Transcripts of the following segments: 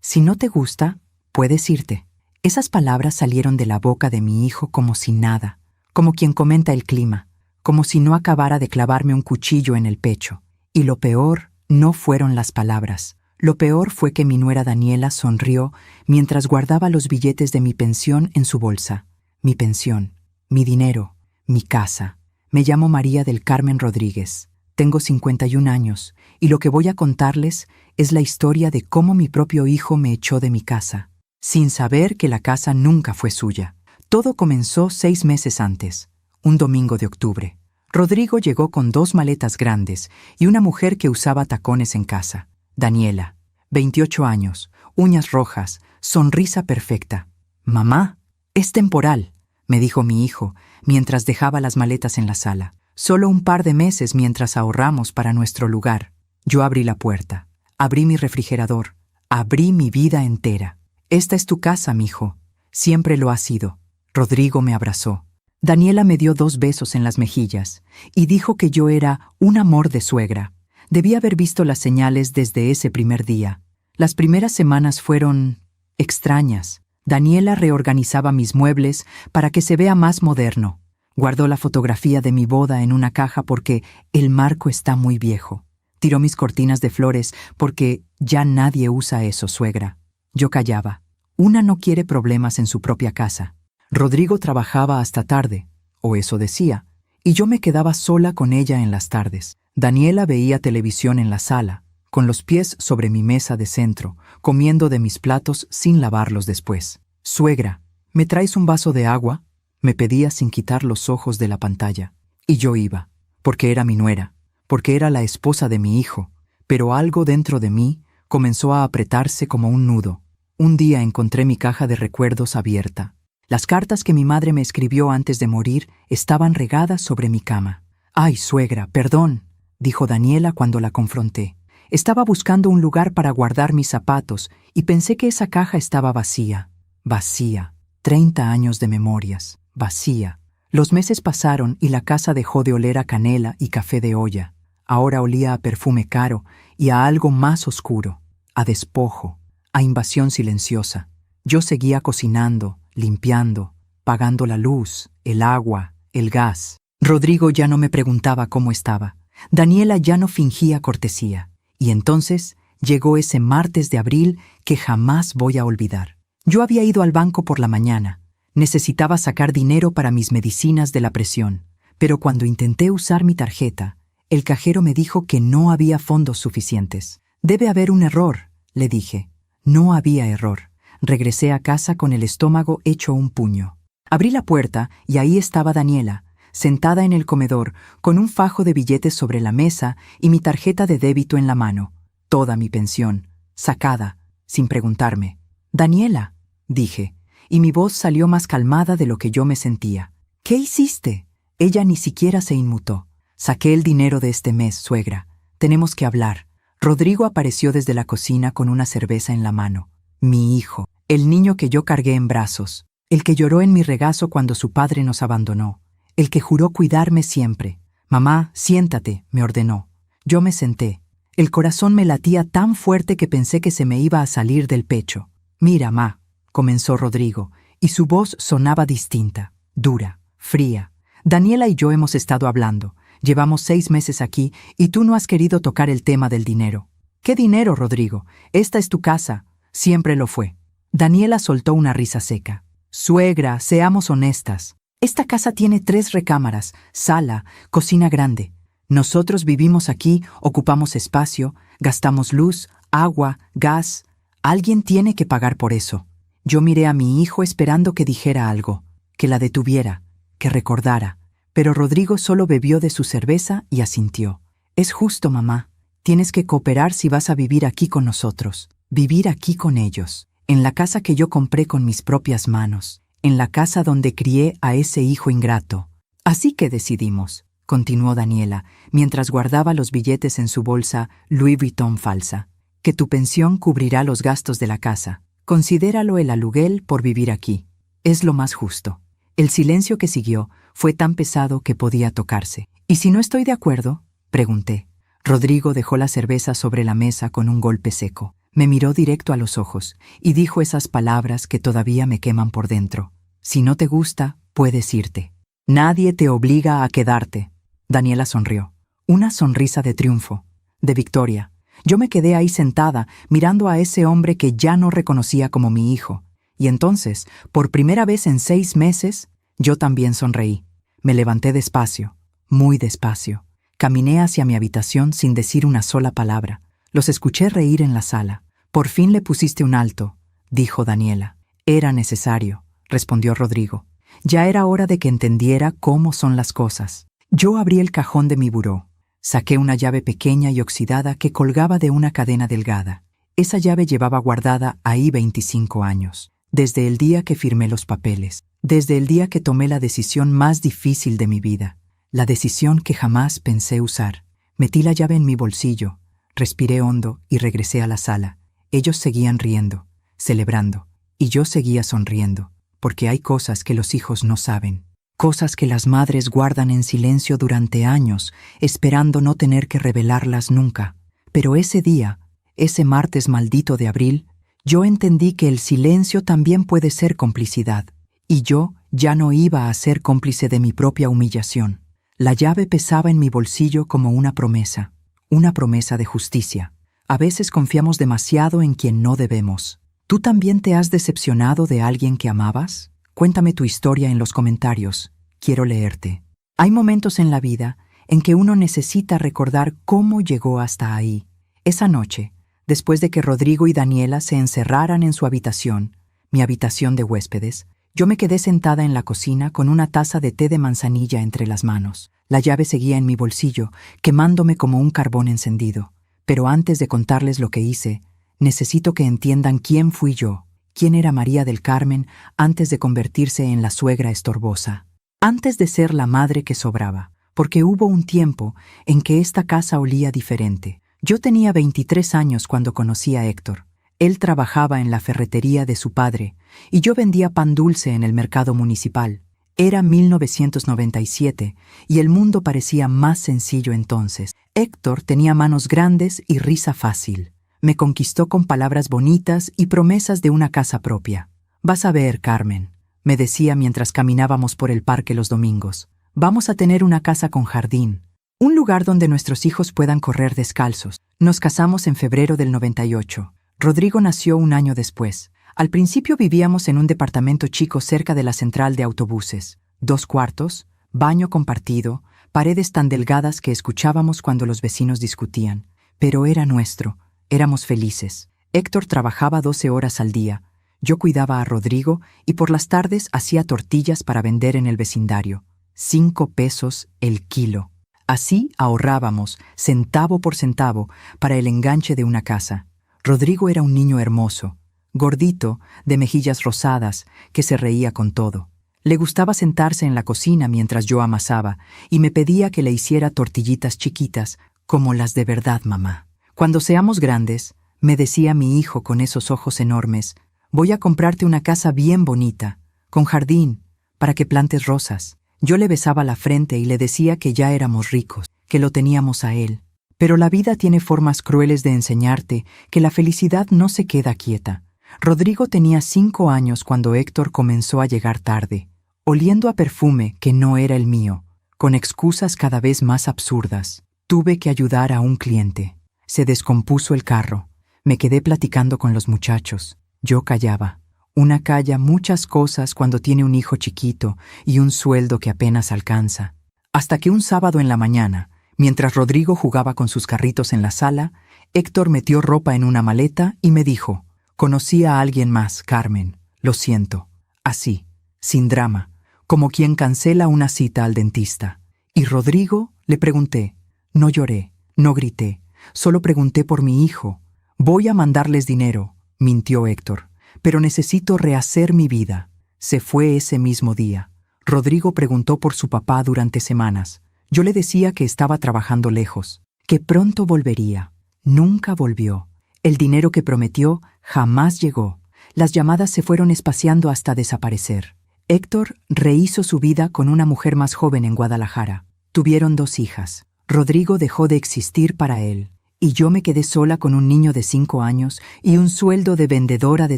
Si no te gusta, puedes irte. Esas palabras salieron de la boca de mi hijo como si nada, como quien comenta el clima, como si no acabara de clavarme un cuchillo en el pecho. Y lo peor no fueron las palabras. Lo peor fue que mi nuera Daniela sonrió mientras guardaba los billetes de mi pensión en su bolsa. Mi pensión, mi dinero, mi casa. Me llamo María del Carmen Rodríguez. Tengo 51 años y lo que voy a contarles es la historia de cómo mi propio hijo me echó de mi casa, sin saber que la casa nunca fue suya. Todo comenzó 6 meses antes, un domingo de octubre. Rodrigo llegó con 2 maletas grandes y una mujer que usaba tacones en casa. Daniela, 28 años, uñas rojas, sonrisa perfecta. «Mamá, es temporal», me dijo mi hijo mientras dejaba las maletas en la sala. «Solo un par de meses mientras ahorramos para nuestro lugar». Yo abrí la puerta, abrí mi refrigerador, abrí mi vida entera. «Esta es tu casa, mijo. Siempre lo ha sido». Rodrigo me abrazó. Daniela me dio 2 besos en las mejillas y dijo que yo era un amor de suegra. Debí haber visto las señales desde ese primer día. Las primeras semanas fueron extrañas. Daniela reorganizaba mis muebles para que se vea más moderno. Guardó la fotografía de mi boda en una caja porque el marco está muy viejo. Tiró mis cortinas de flores porque ya nadie usa eso, suegra. Yo callaba. Una no quiere problemas en su propia casa. Rodrigo trabajaba hasta tarde, o eso decía, y yo me quedaba sola con ella en las tardes. Daniela veía televisión en la sala, con los pies sobre mi mesa de centro, comiendo de mis platos sin lavarlos después. «Suegra, ¿me traes un vaso de agua?», me pedía sin quitar los ojos de la pantalla. Y yo iba, porque era mi nuera, porque era la esposa de mi hijo, pero algo dentro de mí comenzó a apretarse como un nudo. Un día encontré mi caja de recuerdos abierta. Las cartas que mi madre me escribió antes de morir estaban regadas sobre mi cama. «Ay, suegra, perdón», dijo Daniela cuando la confronté. Estaba buscando un lugar para guardar mis zapatos y pensé que esa caja estaba vacía. Vacía. 30 años de memorias. Vacía. Los meses pasaron y la casa dejó de oler a canela y café de olla. Ahora olía a perfume caro y a algo más oscuro, a despojo, a invasión silenciosa. Yo seguía cocinando, limpiando, pagando la luz, el agua, el gas. Rodrigo ya no me preguntaba cómo estaba. Daniela ya no fingía cortesía. Y entonces llegó ese martes de abril que jamás voy a olvidar. Yo había ido al banco por la mañana. Necesitaba sacar dinero para mis medicinas de la presión. Pero cuando intenté usar mi tarjeta, el cajero me dijo que no había fondos suficientes. «Debe haber un error», le dije. No había error. Regresé a casa con el estómago hecho un puño. Abrí la puerta y ahí estaba Daniela, sentada en el comedor, con un fajo de billetes sobre la mesa y mi tarjeta de débito en la mano. Toda mi pensión, sacada, sin preguntarme. «Daniela», dije, y mi voz salió más calmada de lo que yo me sentía. «¿Qué hiciste?». Ella ni siquiera se inmutó. «Saqué el dinero de este mes, suegra. Tenemos que hablar». Rodrigo apareció desde la cocina con una cerveza en la mano. Mi hijo, el niño que yo cargué en brazos, el que lloró en mi regazo cuando su padre nos abandonó, el que juró cuidarme siempre. «Mamá, siéntate», me ordenó. Yo me senté. El corazón me latía tan fuerte que pensé que se me iba a salir del pecho. «Mira, ma», comenzó Rodrigo, y su voz sonaba distinta, dura, fría. «Daniela y yo hemos estado hablando. Llevamos 6 meses aquí y tú no has querido tocar el tema del dinero». «¿Qué dinero, Rodrigo? Esta es tu casa. Siempre lo fue». Daniela soltó una risa seca. «Suegra, seamos honestas. Esta casa tiene 3 recámaras, sala, cocina grande. Nosotros vivimos aquí, ocupamos espacio, gastamos luz, agua, gas. Alguien tiene que pagar por eso». Yo miré a mi hijo esperando que dijera algo, que la detuviera, que recordara. Pero Rodrigo solo bebió de su cerveza y asintió. «Es justo, mamá. Tienes que cooperar si vas a vivir aquí con nosotros. Vivir aquí con ellos, en la casa que yo compré con mis propias manos, en la casa donde crié a ese hijo ingrato. Así que decidimos», continuó Daniela, mientras guardaba los billetes en su bolsa Louis Vuitton falsa, «que tu pensión cubrirá los gastos de la casa. Considéralo el aluguel por vivir aquí. Es lo más justo». El silencio que siguió fue tan pesado que podía tocarse. «¿Y si no estoy de acuerdo?», pregunté. Rodrigo dejó la cerveza sobre la mesa con un golpe seco. Me miró directo a los ojos y dijo esas palabras que todavía me queman por dentro. Si no te gusta, puedes irte. Nadie te obliga a quedarte. Daniela sonrió. Una sonrisa de triunfo, de victoria. Yo me quedé ahí sentada, mirando a ese hombre que ya no reconocía como mi hijo. Y entonces, por primera vez en 6 meses, yo también sonreí. Me levanté despacio, muy despacio. Caminé hacia mi habitación sin decir una sola palabra. Los escuché reír en la sala. Por fin le pusiste un alto, dijo Daniela. Era necesario, respondió Rodrigo. Ya era hora de que entendiera cómo son las cosas. Yo abrí el cajón de mi buró. Saqué una llave pequeña y oxidada que colgaba de una cadena delgada. Esa llave llevaba guardada ahí 25 años, desde el día que firmé los papeles, desde el día que tomé la decisión más difícil de mi vida, la decisión que jamás pensé usar. Metí la llave en mi bolsillo, respiré hondo y regresé a la sala. Ellos seguían riendo, celebrando, y yo seguía sonriendo, porque hay cosas que los hijos no saben. Cosas que las madres guardan en silencio durante años, esperando no tener que revelarlas nunca. Pero ese día, ese martes maldito de abril, yo entendí que el silencio también puede ser complicidad, y yo ya no iba a ser cómplice de mi propia humillación. La llave pesaba en mi bolsillo como una promesa de justicia. A veces confiamos demasiado en quien no debemos. ¿Tú también te has decepcionado de alguien que amabas? Cuéntame tu historia en los comentarios. Quiero leerte. Hay momentos en la vida en que uno necesita recordar cómo llegó hasta ahí. Esa noche, después de que Rodrigo y Daniela se encerraran en su habitación, mi habitación de huéspedes, yo me quedé sentada en la cocina con una taza de té de manzanilla entre las manos. La llave seguía en mi bolsillo, quemándome como un carbón encendido. Pero antes de contarles lo que hice, necesito que entiendan quién fui yo. ¿Quién era María del Carmen antes de convertirse en la suegra estorbosa? Antes de ser la madre que sobraba, porque hubo un tiempo en que esta casa olía diferente. Yo tenía 23 años cuando conocí a Héctor. Él trabajaba en la ferretería de su padre y yo vendía pan dulce en el mercado municipal. Era 1997 y el mundo parecía más sencillo entonces. Héctor tenía manos grandes y risa fácil. Me conquistó con palabras bonitas y promesas de una casa propia. Vas a ver, Carmen, me decía mientras caminábamos por el parque los domingos. Vamos a tener una casa con jardín, un lugar donde nuestros hijos puedan correr descalzos. Nos casamos en febrero del 98. Rodrigo nació un año después. Al principio vivíamos en un departamento chico cerca de la central de autobuses. 2 cuartos, baño compartido, paredes tan delgadas que escuchábamos cuando los vecinos discutían. Pero era nuestro. Éramos felices. Héctor trabajaba 12 horas al día. Yo cuidaba a Rodrigo y por las tardes hacía tortillas para vender en el vecindario. 5 pesos el kilo. Así ahorrábamos, centavo por centavo, para el enganche de una casa. Rodrigo era un niño hermoso, gordito, de mejillas rosadas, que se reía con todo. Le gustaba sentarse en la cocina mientras yo amasaba y me pedía que le hiciera tortillitas chiquitas, como las de verdad, mamá. Cuando seamos grandes, me decía mi hijo con esos ojos enormes, voy a comprarte una casa bien bonita, con jardín, para que plantes rosas. Yo le besaba la frente y le decía que ya éramos ricos, que lo teníamos a él. Pero la vida tiene formas crueles de enseñarte que la felicidad no se queda quieta. Rodrigo tenía 5 años cuando Héctor comenzó a llegar tarde, oliendo a perfume que no era el mío, con excusas cada vez más absurdas. Tuve que ayudar a un cliente. Se descompuso el carro. Me quedé platicando con los muchachos. Yo callaba. Una calla muchas cosas cuando tiene un hijo chiquito y un sueldo que apenas alcanza. Hasta que un sábado en la mañana, mientras Rodrigo jugaba con sus carritos en la sala, Héctor metió ropa en una maleta y me dijo, conocí a alguien más, Carmen. Lo siento. Así, sin drama, como quien cancela una cita al dentista. ¿Y Rodrigo? Le pregunté. No lloré, no grité. Solo pregunté por mi hijo. Voy a mandarles dinero, mintió Héctor, pero necesito rehacer mi vida. Se fue ese mismo día. Rodrigo preguntó por su papá durante semanas. Yo le decía que estaba trabajando lejos, que pronto volvería. Nunca volvió. El dinero que prometió jamás llegó. Las llamadas se fueron espaciando hasta desaparecer. Héctor rehizo su vida con una mujer más joven en Guadalajara. Tuvieron 2 hijas. Rodrigo dejó de existir para él, Y yo me quedé sola con un niño de 5 años y un sueldo de vendedora de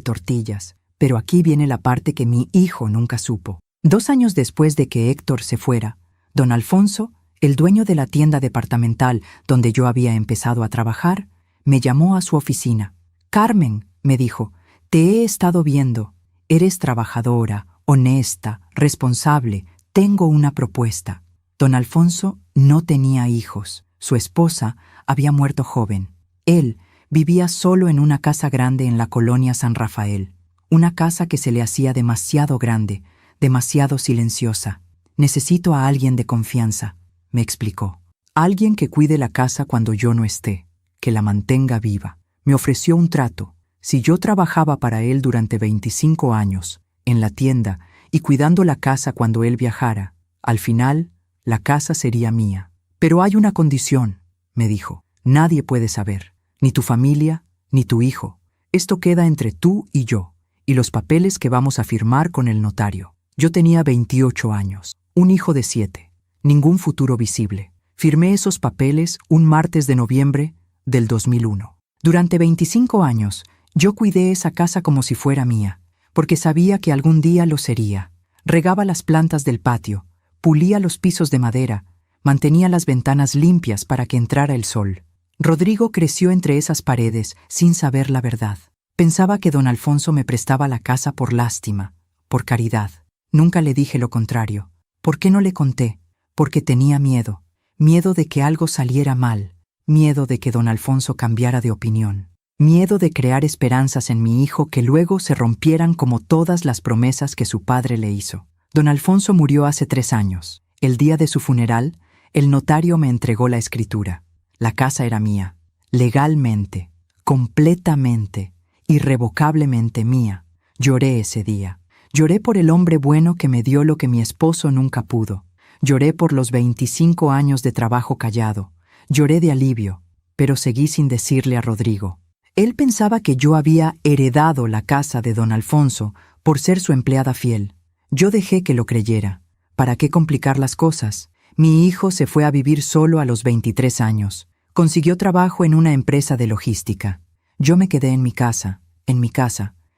tortillas. Pero aquí viene la parte que mi hijo nunca supo. 2 años después de que Héctor se fuera, don Alfonso, el dueño de la tienda departamental donde yo había empezado a trabajar, me llamó a su oficina. «Carmen», me dijo, «te he estado viendo. Eres trabajadora, honesta, responsable. Tengo una propuesta». Don Alfonso no tenía hijos. Su esposa había muerto joven. Él vivía solo en una casa grande en la colonia San Rafael. Una casa que se le hacía demasiado grande, demasiado silenciosa. «Necesito a alguien de confianza», me explicó. «Alguien que cuide la casa cuando yo no esté, que la mantenga viva». Me ofreció un trato. Si yo trabajaba para él durante 25 años, en la tienda y cuidando la casa cuando él viajara, al final, la casa sería mía. «Pero hay una condición», me dijo. «Nadie puede saber, ni tu familia, ni tu hijo. Esto queda entre tú y yo, y los papeles que vamos a firmar con el notario». Yo tenía 28 años, un hijo de 7, ningún futuro visible. Firmé esos papeles un martes de noviembre del 2001. Durante 25 años, yo cuidé esa casa como si fuera mía, porque sabía que algún día lo sería. Regaba las plantas del patio, pulía los pisos de madera, mantenía las ventanas limpias para que entrara el sol. Rodrigo creció entre esas paredes sin saber la verdad. Pensaba que don Alfonso me prestaba la casa por lástima, por caridad. Nunca le dije lo contrario. ¿Por qué no le conté? Porque tenía miedo. Miedo de que algo saliera mal. Miedo de que don Alfonso cambiara de opinión. Miedo de crear esperanzas en mi hijo que luego se rompieran como todas las promesas que su padre le hizo. Don Alfonso murió hace 3 años. El día de su funeral, el notario me entregó la escritura. La casa era mía. Legalmente, completamente, irrevocablemente mía. Lloré ese día. Lloré por el hombre bueno que me dio lo que mi esposo nunca pudo. Lloré por los 25 años de trabajo callado. Lloré de alivio, pero seguí sin decirle a Rodrigo. Él pensaba que yo había heredado la casa de don Alfonso por ser su empleada fiel. Yo dejé que lo creyera. ¿Para qué complicar las cosas? Mi hijo se fue a vivir solo a los 23 años. Consiguió trabajo en una empresa de logística. Yo me quedé en mi casa,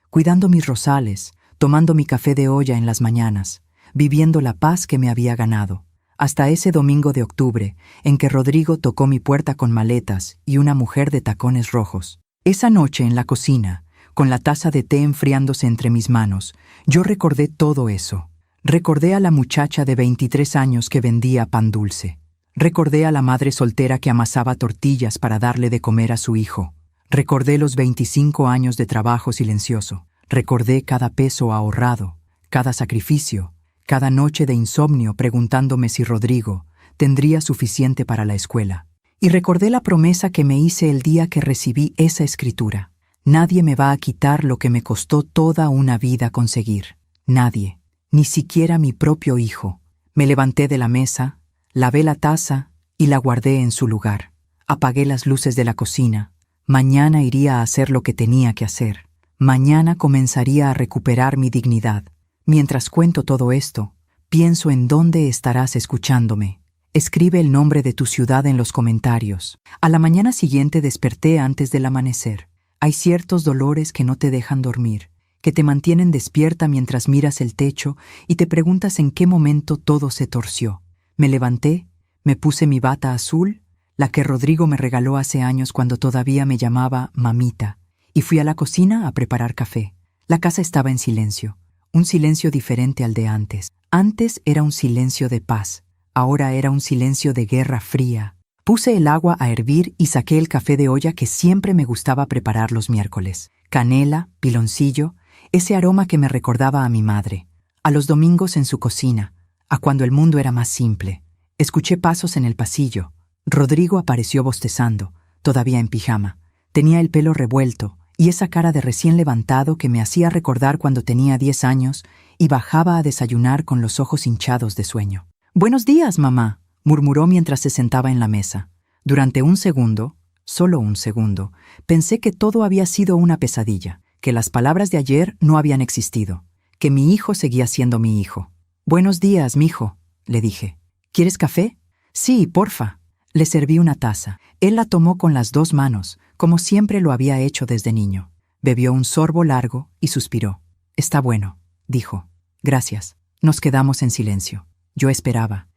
cuidando mis rosales, tomando mi café de olla en las mañanas, viviendo la paz que me había ganado, hasta ese domingo de octubre en que Rodrigo tocó mi puerta con maletas y una mujer de tacones rojos. Esa noche en la cocina, con la taza de té enfriándose entre mis manos, yo recordé todo eso. Recordé a la muchacha de 23 años que vendía pan dulce. Recordé a la madre soltera que amasaba tortillas para darle de comer a su hijo. Recordé los 25 años de trabajo silencioso. Recordé cada peso ahorrado, cada sacrificio, cada noche de insomnio preguntándome si Rodrigo tendría suficiente para la escuela. Y recordé la promesa que me hice el día que recibí esa escritura. Nadie me va a quitar lo que me costó toda una vida conseguir. Nadie, ni siquiera mi propio hijo. Me levanté de la mesa, lavé la taza y la guardé en su lugar. Apagué las luces de la cocina. Mañana iría a hacer lo que tenía que hacer. Mañana comenzaría a recuperar mi dignidad. Mientras cuento todo esto, pienso en dónde estarás escuchándome. Escribe el nombre de tu ciudad en los comentarios. A la mañana siguiente desperté antes del amanecer. Hay ciertos dolores que no te dejan dormir, que te mantienen despierta mientras miras el techo y te preguntas en qué momento todo se torció. Me levanté, me puse mi bata azul, la que Rodrigo me regaló hace años cuando todavía me llamaba mamita, y fui a la cocina a preparar café. La casa estaba en silencio, un silencio diferente al de antes. Antes era un silencio de paz, ahora era un silencio de guerra fría. Puse el agua a hervir y saqué el café de olla que siempre me gustaba preparar los miércoles. Canela, piloncillo, ese aroma que me recordaba a mi madre, a los domingos en su cocina, a cuando el mundo era más simple. Escuché pasos en el pasillo. Rodrigo apareció bostezando, todavía en pijama. Tenía el pelo revuelto y esa cara de recién levantado que me hacía recordar cuando tenía 10 años y bajaba a desayunar con los ojos hinchados de sueño. «Buenos días, mamá», murmuró mientras se sentaba en la mesa. Durante un segundo, solo un segundo, pensé que todo había sido una pesadilla, que las palabras de ayer no habían existido, que mi hijo seguía siendo mi hijo. «Buenos días, mijo», le dije. «¿Quieres café?» «Sí, porfa». Le serví una taza. Él la tomó con las 2 manos, como siempre lo había hecho desde niño. Bebió un sorbo largo y suspiró. «Está bueno», dijo. «Gracias». Nos quedamos en silencio. Yo esperaba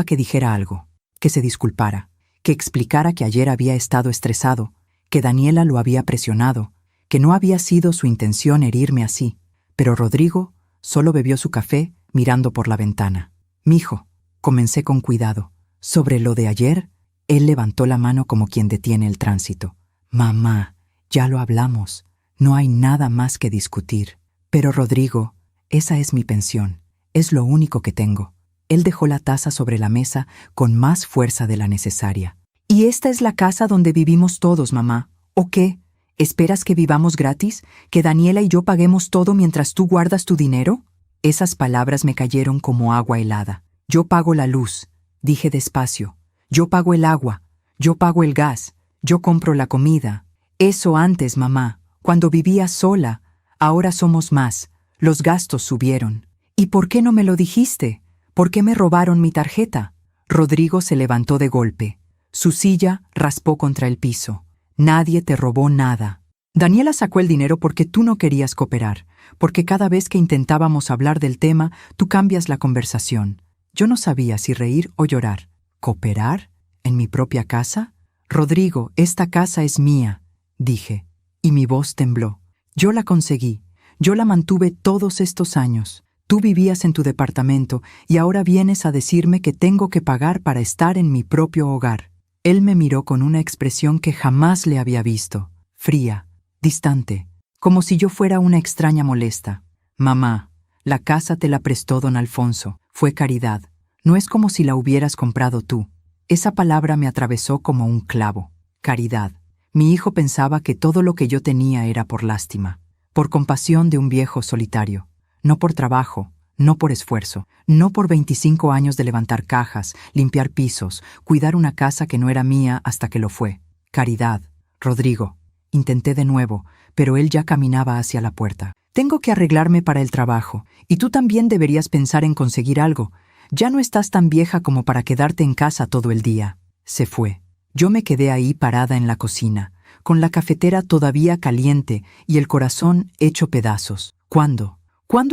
que dijera algo, que se disculpara, que explicara que ayer había estado estresado, que Daniela lo había presionado, que no había sido su intención herirme así. Pero Rodrigo solo bebió su café mirando por la ventana. «Mijo», comencé con cuidado. «Sobre lo de ayer», él levantó la mano como quien detiene el tránsito. «Mamá, ya lo hablamos. No hay nada más que discutir». «Pero Rodrigo, esa es mi pensión. Es lo único que tengo». Él dejó la taza sobre la mesa con más fuerza de la necesaria. «¿Y esta es la casa donde vivimos todos, mamá? ¿O qué? ¿Esperas que vivamos gratis? ¿Que Daniela y yo paguemos todo mientras tú guardas tu dinero?» Esas palabras me cayeron como agua helada. «Yo pago la luz», dije despacio. «Yo pago el agua. Yo pago el gas. Yo compro la comida». «Eso antes, mamá, cuando vivía sola. Ahora somos más. Los gastos subieron». «¿Y por qué no me lo dijiste? ¿Por qué me robaron mi tarjeta?» Rodrigo se levantó de golpe. Su silla raspó contra el piso. «Nadie te robó nada. Daniela sacó el dinero porque tú no querías cooperar, porque cada vez que intentábamos hablar del tema, tú cambias la conversación. Yo no sabía si reír o llorar». «¿Cooperar? ¿En mi propia casa?» «Rodrigo, esta casa es mía», dije, y mi voz tembló. «Yo la conseguí. Yo la mantuve todos estos años. Tú vivías en tu departamento y ahora vienes a decirme que tengo que pagar para estar en mi propio hogar». Él me miró con una expresión que jamás le había visto, fría, distante, como si yo fuera una extraña molesta. «Mamá, la casa te la prestó don Alfonso. Fue caridad. No es como si la hubieras comprado tú». Esa palabra me atravesó como un clavo. Caridad. Mi hijo pensaba que todo lo que yo tenía era por lástima, por compasión de un viejo solitario. No por trabajo, no por esfuerzo, no por 25 años de levantar cajas, limpiar pisos, cuidar una casa que no era mía hasta que lo fue. Caridad. «Rodrigo». Intenté de nuevo, pero él ya caminaba hacia la puerta. «Tengo que arreglarme para el trabajo, y tú también deberías pensar en conseguir algo. Ya no estás tan vieja como para quedarte en casa todo el día». Se fue. Yo me quedé ahí parada en la cocina, con la cafetera todavía caliente y el corazón hecho pedazos. ¿Cuándo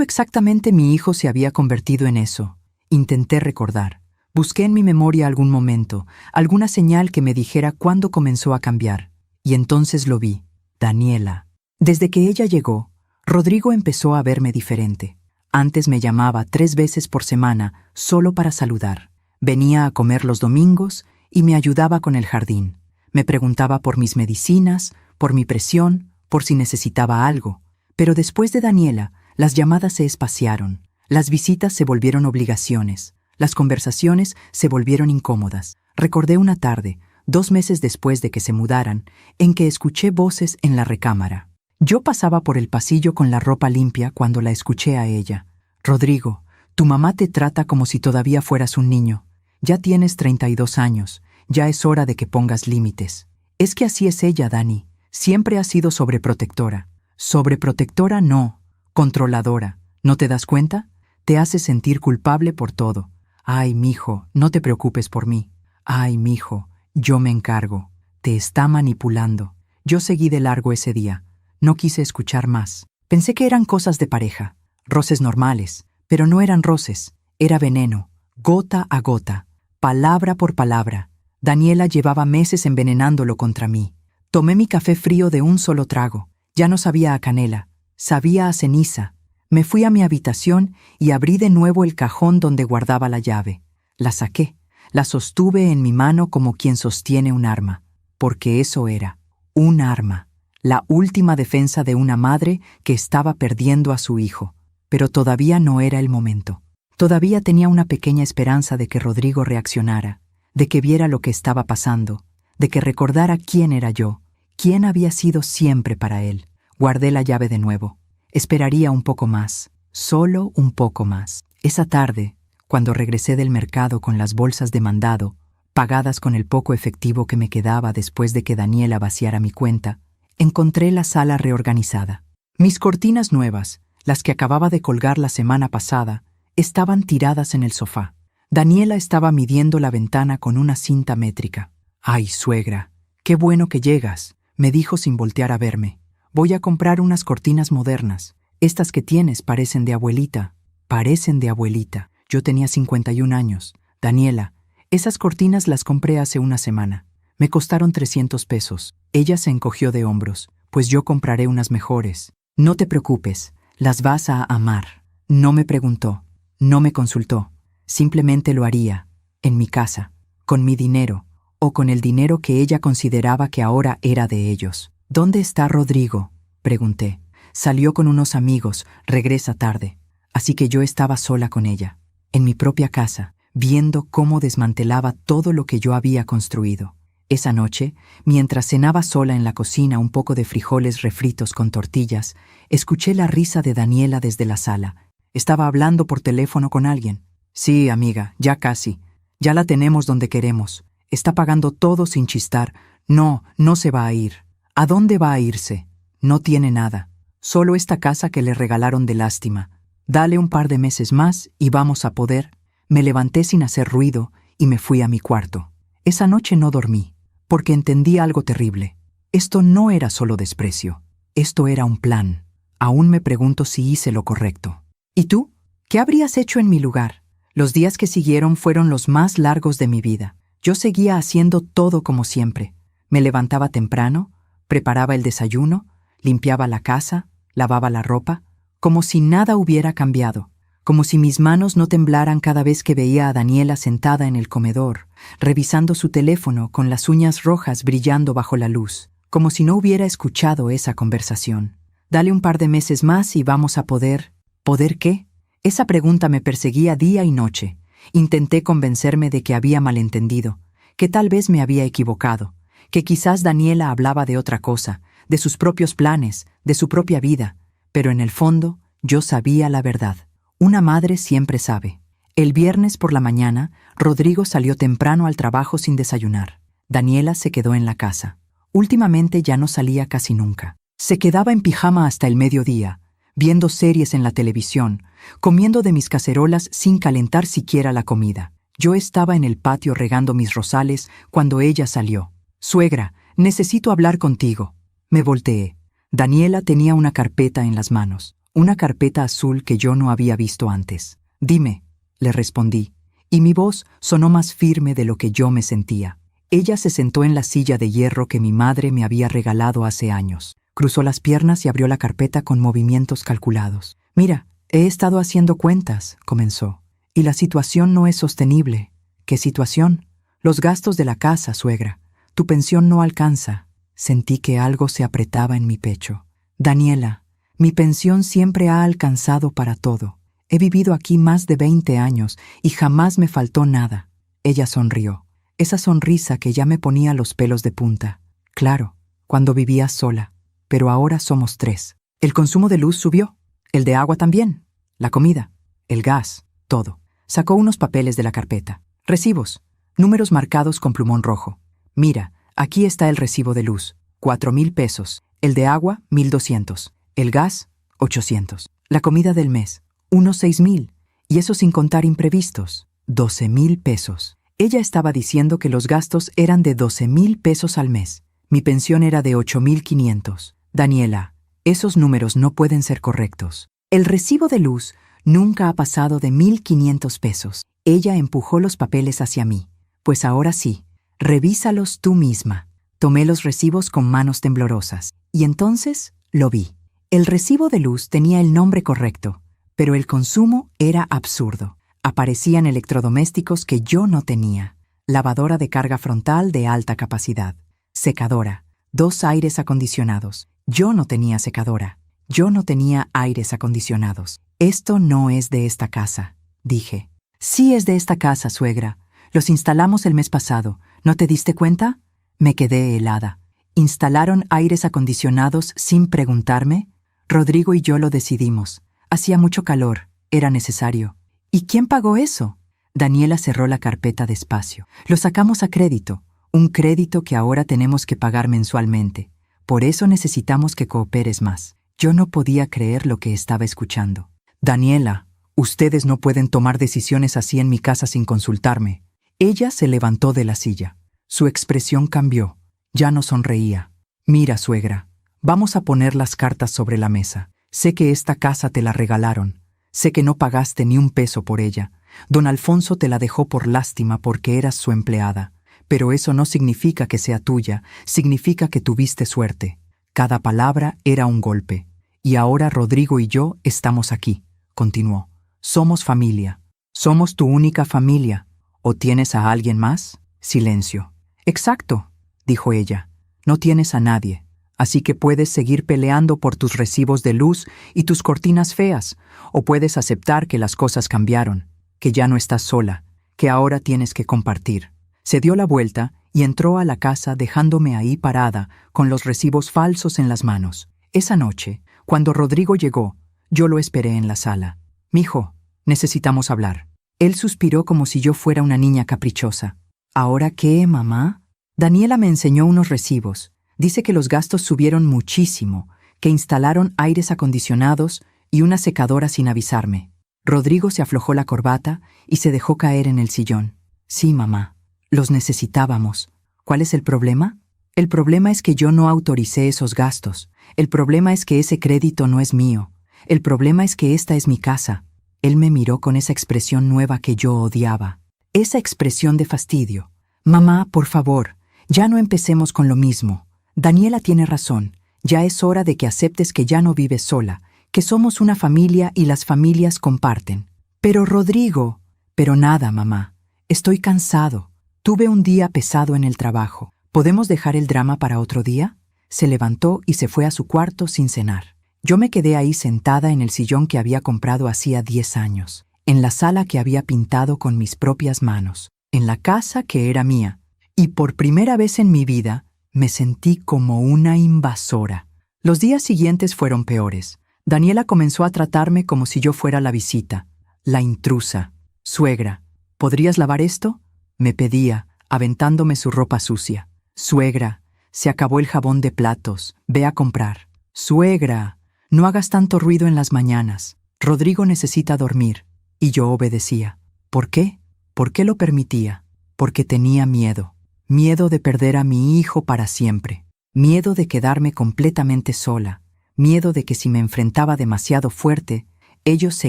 exactamente mi hijo se había convertido en eso? Intenté recordar. Busqué en mi memoria algún momento, alguna señal que me dijera cuándo comenzó a cambiar. Y entonces lo vi. Daniela. Desde que ella llegó, Rodrigo empezó a verme diferente. Antes me llamaba 3 veces por semana solo para saludar. Venía a comer los domingos y me ayudaba con el jardín. Me preguntaba por mis medicinas, por mi presión, por si necesitaba algo. Pero después de Daniela, las llamadas se espaciaron, las visitas se volvieron obligaciones, las conversaciones se volvieron incómodas. Recordé una tarde, 2 meses después de que se mudaran, en que escuché voces en la recámara. Yo pasaba por el pasillo con la ropa limpia cuando la escuché a ella. «Rodrigo, tu mamá te trata como si todavía fueras un niño. Ya tienes 32 años, ya es hora de que pongas límites». «Es que así es ella, Dani. Siempre ha sido sobreprotectora». «Sobreprotectora no, controladora. ¿No te das cuenta? Te hace sentir culpable por todo. Ay, mijo, no te preocupes por mí. Ay, mijo, yo me encargo. Te está manipulando». Yo seguí de largo ese día. No quise escuchar más. Pensé que eran cosas de pareja, roces normales, pero no eran roces. Era veneno, gota a gota, palabra por palabra. Daniela llevaba meses envenenándolo contra mí. Tomé mi café frío de un solo trago. Ya no sabía a canela, sabía a ceniza. Me fui a mi habitación y abrí de nuevo el cajón donde guardaba la llave. La saqué, la sostuve en mi mano como quien sostiene un arma, porque eso era, un arma. La última defensa de una madre que estaba perdiendo a su hijo. Pero todavía no era el momento. Todavía tenía una pequeña esperanza de que Rodrigo reaccionara, de que viera lo que estaba pasando, de que recordara quién era yo, quién había sido siempre para él. Guardé la llave de nuevo. Esperaría un poco más, solo un poco más. Esa tarde, cuando regresé del mercado con las bolsas de mandado, pagadas con el poco efectivo que me quedaba después de que Daniela vaciara mi cuenta, encontré la sala reorganizada. Mis cortinas nuevas, las que acababa de colgar la semana pasada, estaban tiradas en el sofá. Daniela estaba midiendo la ventana con una cinta métrica. «Ay, suegra, qué bueno que llegas», me dijo sin voltear a verme. «Voy a comprar unas cortinas modernas. Estas que tienes parecen de abuelita». Parecen de abuelita. Yo tenía 51 años. «Daniela, esas cortinas las compré hace una semana. Me costaron 300 pesos. Ella se encogió de hombros. «Pues yo compraré unas mejores». «No te preocupes, las vas a amar». No me preguntó, no me consultó. Simplemente lo haría, en mi casa, con mi dinero, o con el dinero que ella consideraba que ahora era de ellos. «¿Dónde está Rodrigo?», pregunté. «Salió con unos amigos, regresa tarde». Así que yo estaba sola con ella, en mi propia casa, viendo cómo desmantelaba todo lo que yo había construido. Esa noche, mientras cenaba sola en la cocina un poco de frijoles refritos con tortillas, escuché la risa de Daniela desde la sala. Estaba hablando por teléfono con alguien. «Sí, amiga, ya casi. Ya la tenemos donde queremos. Está pagando todo sin chistar. No, no se va a ir». «¿A dónde va a irse? No tiene nada. Solo esta casa que le regalaron de lástima. Dale un par de meses más y vamos a poder». Me levanté sin hacer ruido y me fui a mi cuarto. Esa noche no dormí, porque entendí algo terrible. Esto no era solo desprecio. Esto era un plan. Aún me pregunto si hice lo correcto. ¿Y tú? ¿Qué habrías hecho en mi lugar? Los días que siguieron fueron los más largos de mi vida. Yo seguía haciendo todo como siempre. Me levantaba temprano, preparaba el desayuno, limpiaba la casa, lavaba la ropa, como si nada hubiera cambiado, como si mis manos no temblaran cada vez que veía a Daniela sentada en el comedor, revisando su teléfono con las uñas rojas brillando bajo la luz, como si no hubiera escuchado esa conversación. «Dale un par de meses más y vamos a poder». ¿Poder qué? Esa pregunta me perseguía día y noche. Intenté convencerme de que había malentendido, que tal vez me había equivocado, que quizás Daniela hablaba de otra cosa, de sus propios planes, de su propia vida, pero en el fondo yo sabía la verdad. Una madre siempre sabe. El viernes por la mañana, Rodrigo salió temprano al trabajo sin desayunar. Daniela se quedó en la casa. Últimamente ya no salía casi nunca. Se quedaba en pijama hasta el mediodía, viendo series en la televisión, comiendo de mis cacerolas sin calentar siquiera la comida. Yo estaba en el patio regando mis rosales cuando ella salió. «Suegra, necesito hablar contigo». Me volteé. Daniela tenía una carpeta en las manos, una carpeta azul que yo no había visto antes. «Dime», le respondí, y mi voz sonó más firme de lo que yo me sentía. Ella se sentó en la silla de hierro que mi madre me había regalado hace años. Cruzó las piernas y abrió la carpeta con movimientos calculados. «Mira, he estado haciendo cuentas», comenzó, «y la situación no es sostenible». «¿Qué situación?» «Los gastos de la casa, suegra. Tu pensión no alcanza». Sentí que algo se apretaba en mi pecho. «Daniela, mi pensión siempre ha alcanzado para todo. He vivido aquí más de 20 años y jamás me faltó nada». Ella sonrió. Esa sonrisa que ya me ponía los pelos de punta. «Claro, cuando vivías sola. Pero ahora somos 3. El consumo de luz subió. El de agua también. La comida. El gas. Todo». Sacó unos papeles de la carpeta. «Recibos. Números marcados con plumón rojo. Mira, aquí está el recibo de luz. 4,000 pesos. El de agua, 1,200. El gas, 800. La comida del mes, unos 6,000. Y eso sin contar imprevistos. 12,000 pesos. Ella estaba diciendo que los gastos eran de 12,000 pesos al mes. Mi pensión era de 8,500. «Daniela, esos números no pueden ser correctos. El recibo de luz nunca ha pasado de 1,500 pesos». Ella empujó los papeles hacia mí. «Pues ahora sí, revísalos tú misma». Tomé los recibos con manos temblorosas, y entonces lo vi. El recibo de luz tenía el nombre correcto, pero el consumo era absurdo. Aparecían electrodomésticos que yo no tenía. Lavadora de carga frontal de alta capacidad. Secadora. 2 aires acondicionados. Yo no tenía secadora. Yo no tenía aires acondicionados. «Esto no es de esta casa», dije. «Sí es de esta casa, suegra. Los instalamos el mes pasado. ¿No te diste cuenta?» Me quedé helada. ¿Instalaron aires acondicionados sin preguntarme? Rodrigo y yo lo decidimos. Hacía mucho calor. Era necesario. ¿Y quién pagó eso? Daniela cerró la carpeta despacio. Lo sacamos a crédito. Un crédito que ahora tenemos que pagar mensualmente. Por eso necesitamos que cooperes más. Yo no podía creer lo que estaba escuchando. Daniela, Ustedes no pueden tomar decisiones así en mi casa sin consultarme. Ella se levantó de la silla. Su expresión cambió. Ya no sonreía. Mira, suegra, vamos a poner las cartas sobre la mesa. Sé que esta casa te la regalaron. Sé que no pagaste ni un peso por ella. Don Alfonso te la dejó por lástima porque eras su empleada. Pero eso no significa que sea tuya, significa que tuviste suerte. Cada palabra era un golpe. Y ahora Rodrigo y yo estamos aquí, continuó. Somos familia. Somos tu única familia. ¿O tienes a alguien más? Silencio. Exacto, dijo ella. No tienes a nadie. Así que puedes seguir peleando por tus recibos de luz y tus cortinas feas, o puedes aceptar que las cosas cambiaron, que ya no estás sola, que ahora tienes que compartir. Se dio la vuelta y entró a la casa dejándome ahí parada, con los recibos falsos en las manos. Esa noche, cuando Rodrigo llegó, yo lo esperé en la sala. «Mijo, necesitamos hablar». Él suspiró como si yo fuera una niña caprichosa. «¿Ahora qué, mamá?» Daniela me enseñó unos recibos. Dice que los gastos subieron muchísimo, que instalaron aires acondicionados y una secadora sin avisarme. Rodrigo se aflojó la corbata y se dejó caer en el sillón. «Sí, mamá, los necesitábamos. ¿Cuál es el problema?» «El problema es que yo no autoricé esos gastos. El problema es que ese crédito no es mío. El problema es que esta es mi casa». Él me miró con esa expresión nueva que yo odiaba. Esa expresión de fastidio. «Mamá, por favor, ya no empecemos con lo mismo. Daniela tiene razón. Ya es hora de que aceptes que ya no vives sola, que somos una familia y las familias comparten». «Pero Rodrigo...» «Pero nada, mamá. Estoy cansado. Tuve un día pesado en el trabajo. ¿Podemos dejar el drama para otro día?» Se levantó y se fue a su cuarto sin cenar. Yo me quedé ahí sentada en el sillón que había comprado hacía 10 años, en la sala que había pintado con mis propias manos, en la casa que era mía, y por primera vez en mi vida me sentí como una invasora. Los días siguientes fueron peores. Daniela comenzó a tratarme como si yo fuera la visita, la intrusa. «Suegra, ¿podrías lavar esto?», me pedía, aventándome su ropa sucia. «Suegra, se acabó el jabón de platos, ve a comprar». «Suegra, no hagas tanto ruido en las mañanas. Rodrigo necesita dormir». Y yo obedecía. ¿Por qué? ¿Por qué lo permitía? Porque tenía miedo. Miedo de perder a mi hijo para siempre. Miedo de quedarme completamente sola. Miedo de que si me enfrentaba demasiado fuerte, ellos se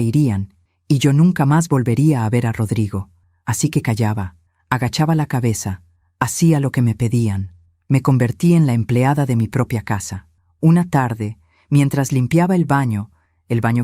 irían y yo nunca más volvería a ver a Rodrigo. Así que callaba, agachaba la cabeza, hacía lo que me pedían. Me convertí en la empleada de mi propia casa. Una tarde, mientras limpiaba el baño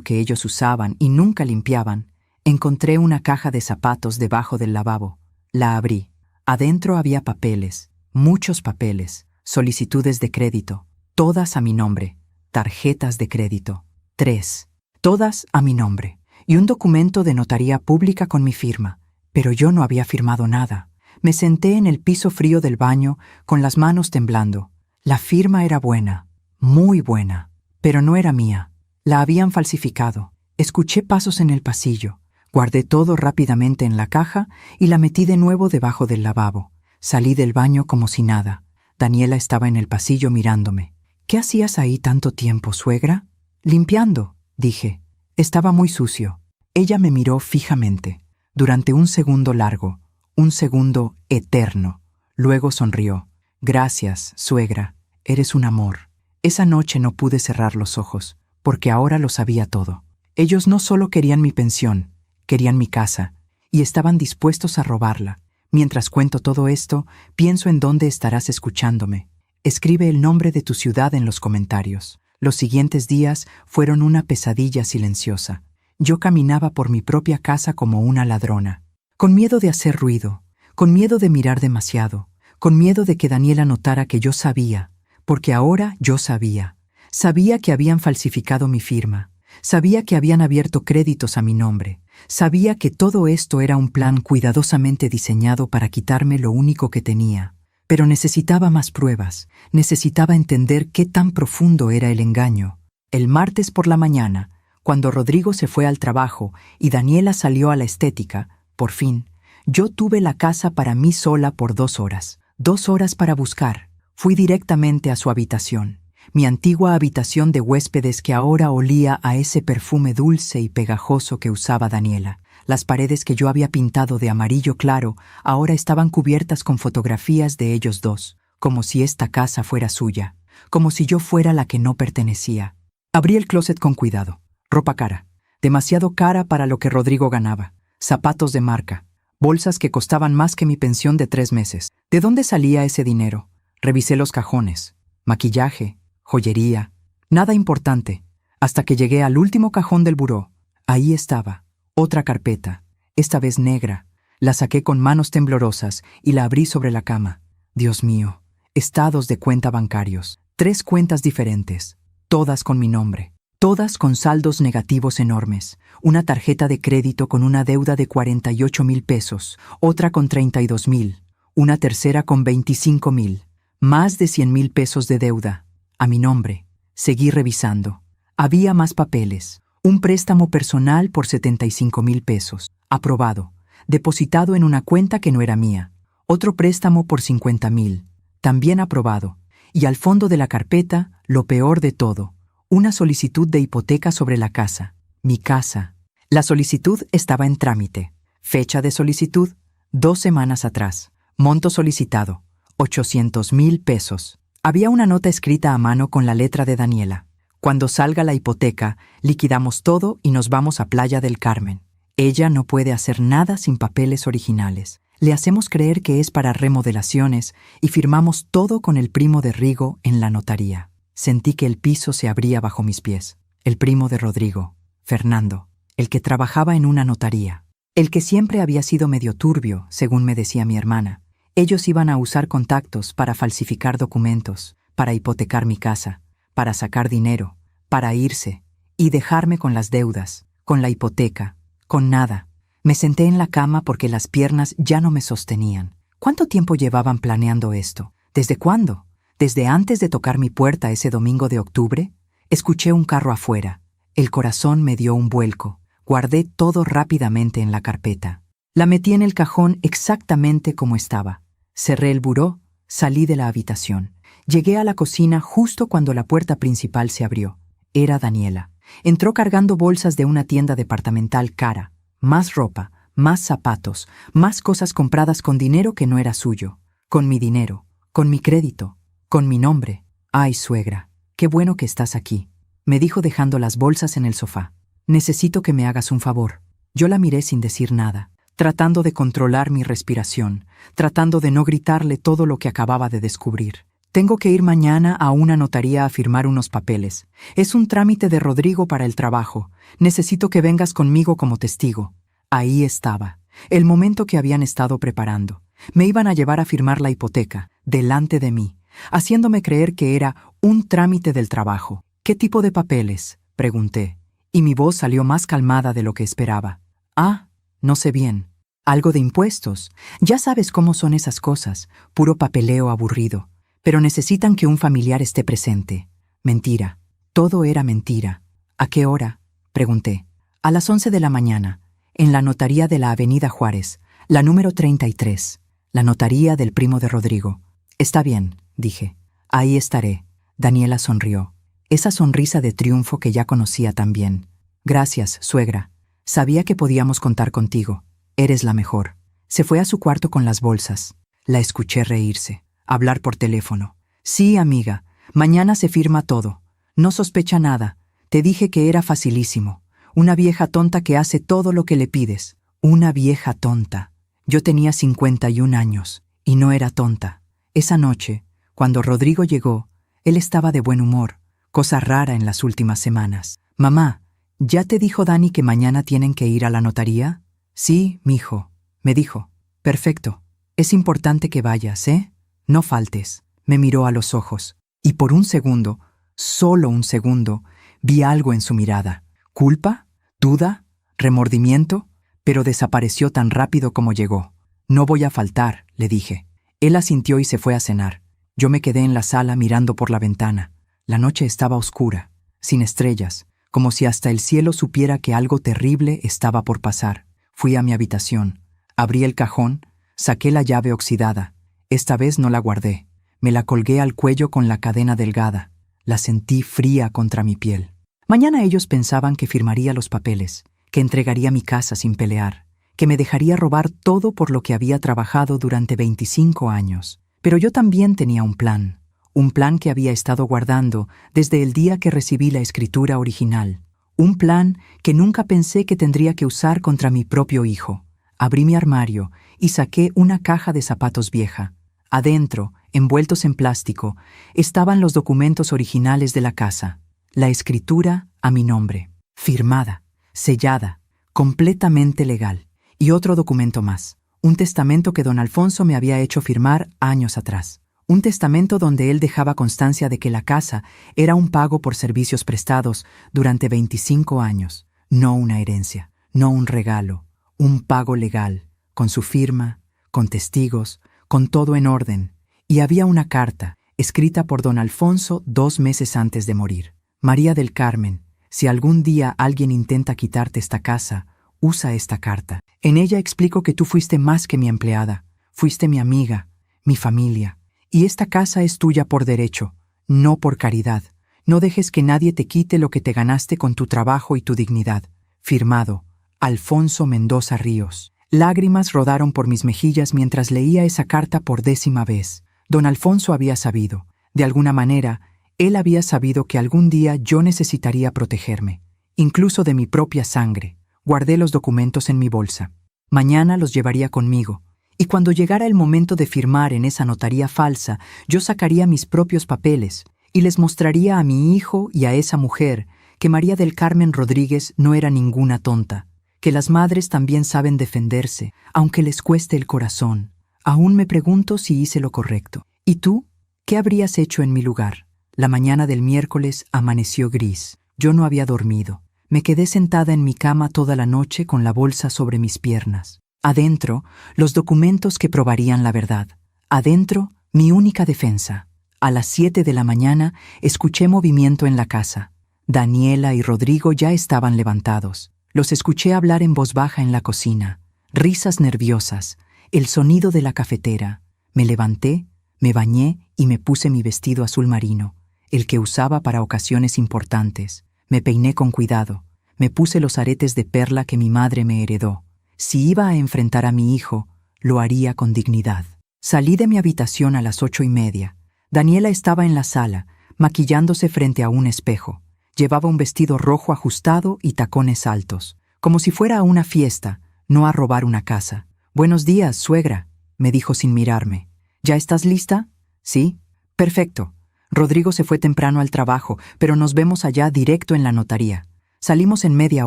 que ellos usaban y nunca limpiaban, encontré una caja de zapatos debajo del lavabo. La abrí. Adentro había papeles, muchos papeles, solicitudes de crédito, todas a mi nombre, tarjetas de crédito, 3, todas a mi nombre, y un documento de notaría pública con mi firma. Pero yo no había firmado nada. Me senté en el piso frío del baño con las manos temblando. La firma era buena, muy buena, pero no era mía. La habían falsificado. Escuché pasos en el pasillo. Guardé todo rápidamente en la caja y la metí de nuevo debajo del lavabo. Salí del baño como si nada. Daniela estaba en el pasillo mirándome. «¿Qué hacías ahí tanto tiempo, suegra?» «Limpiando», dije. Estaba muy sucio. Ella me miró fijamente, durante un segundo largo, un segundo eterno. Luego sonrió. «Gracias, suegra. Eres un amor». Esa noche no pude cerrar los ojos, porque ahora lo sabía todo. Ellos no solo querían mi pensión, querían mi casa, y estaban dispuestos a robarla. Mientras cuento todo esto, pienso en dónde estarás escuchándome. Escribe el nombre de tu ciudad en los comentarios. Los siguientes días fueron una pesadilla silenciosa. Yo caminaba por mi propia casa como una ladrona, con miedo de hacer ruido, con miedo de mirar demasiado, con miedo de que Daniela notara que yo sabía, porque ahora yo sabía. Sabía que habían falsificado mi firma, sabía que habían abierto créditos a mi nombre, sabía que todo esto era un plan cuidadosamente diseñado para quitarme lo único que tenía. Pero necesitaba más pruebas, necesitaba entender qué tan profundo era el engaño. El martes por la mañana, cuando Rodrigo se fue al trabajo y Daniela salió a la estética, por fin, yo tuve la casa para mí sola por 2 horas. 2 horas para buscar. Fui directamente a su habitación. mi antigua habitación de huéspedes que ahora olía a ese perfume dulce y pegajoso que usaba Daniela. Las paredes que yo había pintado de amarillo claro ahora estaban cubiertas con fotografías de ellos dos, como si esta casa fuera suya, como si yo fuera la que no pertenecía. Abrí el closet con cuidado. Ropa cara, demasiado cara para lo que Rodrigo ganaba, zapatos de marca, bolsas que costaban más que mi pensión de 3 meses. ¿De dónde salía ese dinero? Revisé los cajones. Maquillaje, joyería, nada importante, hasta que llegué al último cajón del buró. Ahí estaba, otra carpeta, esta vez negra. La saqué con manos temblorosas y la abrí sobre la cama. Dios mío, estados de cuenta bancarios, 3 cuentas diferentes, todas con mi nombre. Todas con saldos negativos enormes, una tarjeta de crédito con una deuda de 48,000 pesos, otra con 32,000, una tercera con 25,000, más de 100,000 pesos de deuda, a mi nombre. Seguí revisando. Había más papeles, un préstamo personal por 75,000 pesos, aprobado, depositado en una cuenta que no era mía, otro préstamo por 50,000, también aprobado, y al fondo de la carpeta, lo peor de todo, una solicitud de hipoteca sobre la casa, mi casa. La solicitud estaba en trámite. Fecha de solicitud, 2 semanas atrás. Monto solicitado, 800,000 pesos. Había una nota escrita a mano con la letra de Daniela. Cuando salga la hipoteca, liquidamos todo y nos vamos a Playa del Carmen. Ella no puede hacer nada sin papeles originales. Le hacemos creer que es para remodelaciones y firmamos todo con el primo de Rigo en la notaría. Sentí que el piso se abría bajo mis pies. El primo de Rodrigo, Fernando, el que trabajaba en una notaría, el que siempre había sido medio turbio, según me decía mi hermana. Ellos iban a usar contactos para falsificar documentos, para hipotecar mi casa, para sacar dinero, para irse y dejarme con las deudas, con la hipoteca, con nada. Me senté en la cama porque las piernas ya no me sostenían. ¿Cuánto tiempo llevaban planeando esto? ¿Desde cuándo? Desde antes de tocar mi puerta ese domingo de octubre, escuché un carro afuera. El corazón me dio un vuelco. Guardé todo rápidamente en la carpeta. La metí en el cajón exactamente como estaba. Cerré el buró, salí de la habitación. Llegué a la cocina justo cuando la puerta principal se abrió. Era Daniela. Entró cargando bolsas de una tienda departamental cara. Más ropa, más zapatos, más cosas compradas con dinero que no era suyo. Con mi dinero, con mi crédito. Con mi nombre. Ay, suegra, qué bueno que estás aquí, me dijo dejando las bolsas en el sofá. Necesito que me hagas un favor. Yo la miré sin decir nada, tratando de controlar mi respiración, tratando de no gritarle todo lo que acababa de descubrir. Tengo que ir mañana a una notaría a firmar unos papeles. Es un trámite de Rodrigo para el trabajo. Necesito que vengas conmigo como testigo. Ahí estaba, el momento que habían estado preparando. Me iban a llevar a firmar la hipoteca, delante de mí, haciéndome creer que era un trámite del trabajo. ¿Qué tipo de papeles?, pregunté, y mi voz salió más calmada de lo que esperaba. Ah, no sé bien. Algo de impuestos. Ya sabes cómo son esas cosas, puro papeleo aburrido. Pero necesitan que un familiar esté presente. Mentira. Todo era mentira. ¿A qué hora?, pregunté. A las 11 de la mañana, en la notaría de la Avenida Juárez, la número 33, la notaría del primo de Rodrigo. Está bien, dije. Ahí estaré. Daniela sonrió. Esa sonrisa de triunfo que ya conocía tan bien. Gracias, suegra. Sabía que podíamos contar contigo. Eres la mejor. Se fue a su cuarto con las bolsas. La escuché reírse, hablar por teléfono. Sí, amiga, mañana se firma todo. No sospecha nada. Te dije que era facilísimo. Una vieja tonta que hace todo lo que le pides. Una vieja tonta. Yo tenía 51 años, y no era tonta. Esa noche, cuando Rodrigo llegó, él estaba de buen humor, cosa rara en las últimas semanas. Mamá, ¿ya te dijo Dani que mañana tienen que ir a la notaría? Sí, mijo, me dijo. Perfecto. Es importante que vayas, ¿eh? No faltes. Me miró a los ojos, y por un segundo, solo un segundo, vi algo en su mirada. ¿Culpa? ¿Duda? ¿Remordimiento? Pero desapareció tan rápido como llegó. No voy a faltar, le dije. Él asintió y se fue a cenar. Yo me quedé en la sala mirando por la ventana. La noche estaba oscura, sin estrellas, como si hasta el cielo supiera que algo terrible estaba por pasar. Fui a mi habitación, abrí el cajón, saqué la llave oxidada. Esta vez no la guardé. Me la colgué al cuello con la cadena delgada. La sentí fría contra mi piel. Mañana ellos pensaban que firmaría los papeles, que entregaría mi casa sin pelear, que me dejaría robar todo por lo que había trabajado durante 25 años. Pero yo también tenía un plan que había estado guardando desde el día que recibí la escritura original. Un plan que nunca pensé que tendría que usar contra mi propio hijo. Abrí mi armario y saqué una caja de zapatos vieja. Adentro, envueltos en plástico, estaban los documentos originales de la casa. La escritura a mi nombre, firmada, sellada, completamente legal. Y otro documento más, un testamento que don Alfonso me había hecho firmar años atrás. Un testamento donde él dejaba constancia de que la casa era un pago por servicios prestados durante 25 años, no una herencia, no un regalo, un pago legal, con su firma, con testigos, con todo en orden. Y había una carta, escrita por don Alfonso 2 meses antes de morir. María del Carmen, si algún día alguien intenta quitarte esta casa, usa esta carta. En ella explico que tú fuiste más que mi empleada, fuiste mi amiga, mi familia. Y esta casa es tuya por derecho, no por caridad. No dejes que nadie te quite lo que te ganaste con tu trabajo y tu dignidad. Firmado, Alfonso Mendoza Ríos. Lágrimas rodaron por mis mejillas mientras leía esa carta por 10ª vez. Don Alfonso había sabido, de alguna manera, él había sabido que algún día yo necesitaría protegerme, incluso de mi propia sangre. Guardé los documentos en mi bolsa. Mañana los llevaría conmigo. Y cuando llegara el momento de firmar en esa notaría falsa, yo sacaría mis propios papeles y les mostraría a mi hijo y a esa mujer que María del Carmen Rodríguez no era ninguna tonta, que las madres también saben defenderse, aunque les cueste el corazón. Aún me pregunto si hice lo correcto. ¿Y tú? ¿Qué habrías hecho en mi lugar? La mañana del miércoles amaneció gris. Yo no había dormido. Me quedé sentada en mi cama toda la noche con la bolsa sobre mis piernas. Adentro, los documentos que probarían la verdad. Adentro, mi única defensa. A las 7 de la mañana, escuché movimiento en la casa. Daniela y Rodrigo ya estaban levantados. Los escuché hablar en voz baja en la cocina. Risas nerviosas, el sonido de la cafetera. Me levanté, me bañé y me puse mi vestido azul marino, el que usaba para ocasiones importantes. Me peiné con cuidado. Me puse los aretes de perla que mi madre me heredó. Si iba a enfrentar a mi hijo, lo haría con dignidad. Salí de mi habitación a las 8:30. Daniela estaba en la sala, maquillándose frente a un espejo. Llevaba un vestido rojo ajustado y tacones altos, como si fuera a una fiesta, no a robar una casa. «Buenos días, suegra», me dijo sin mirarme. «¿Ya estás lista?» «Sí». «Perfecto». Rodrigo se fue temprano al trabajo, pero nos vemos allá directo en la notaría. Salimos en media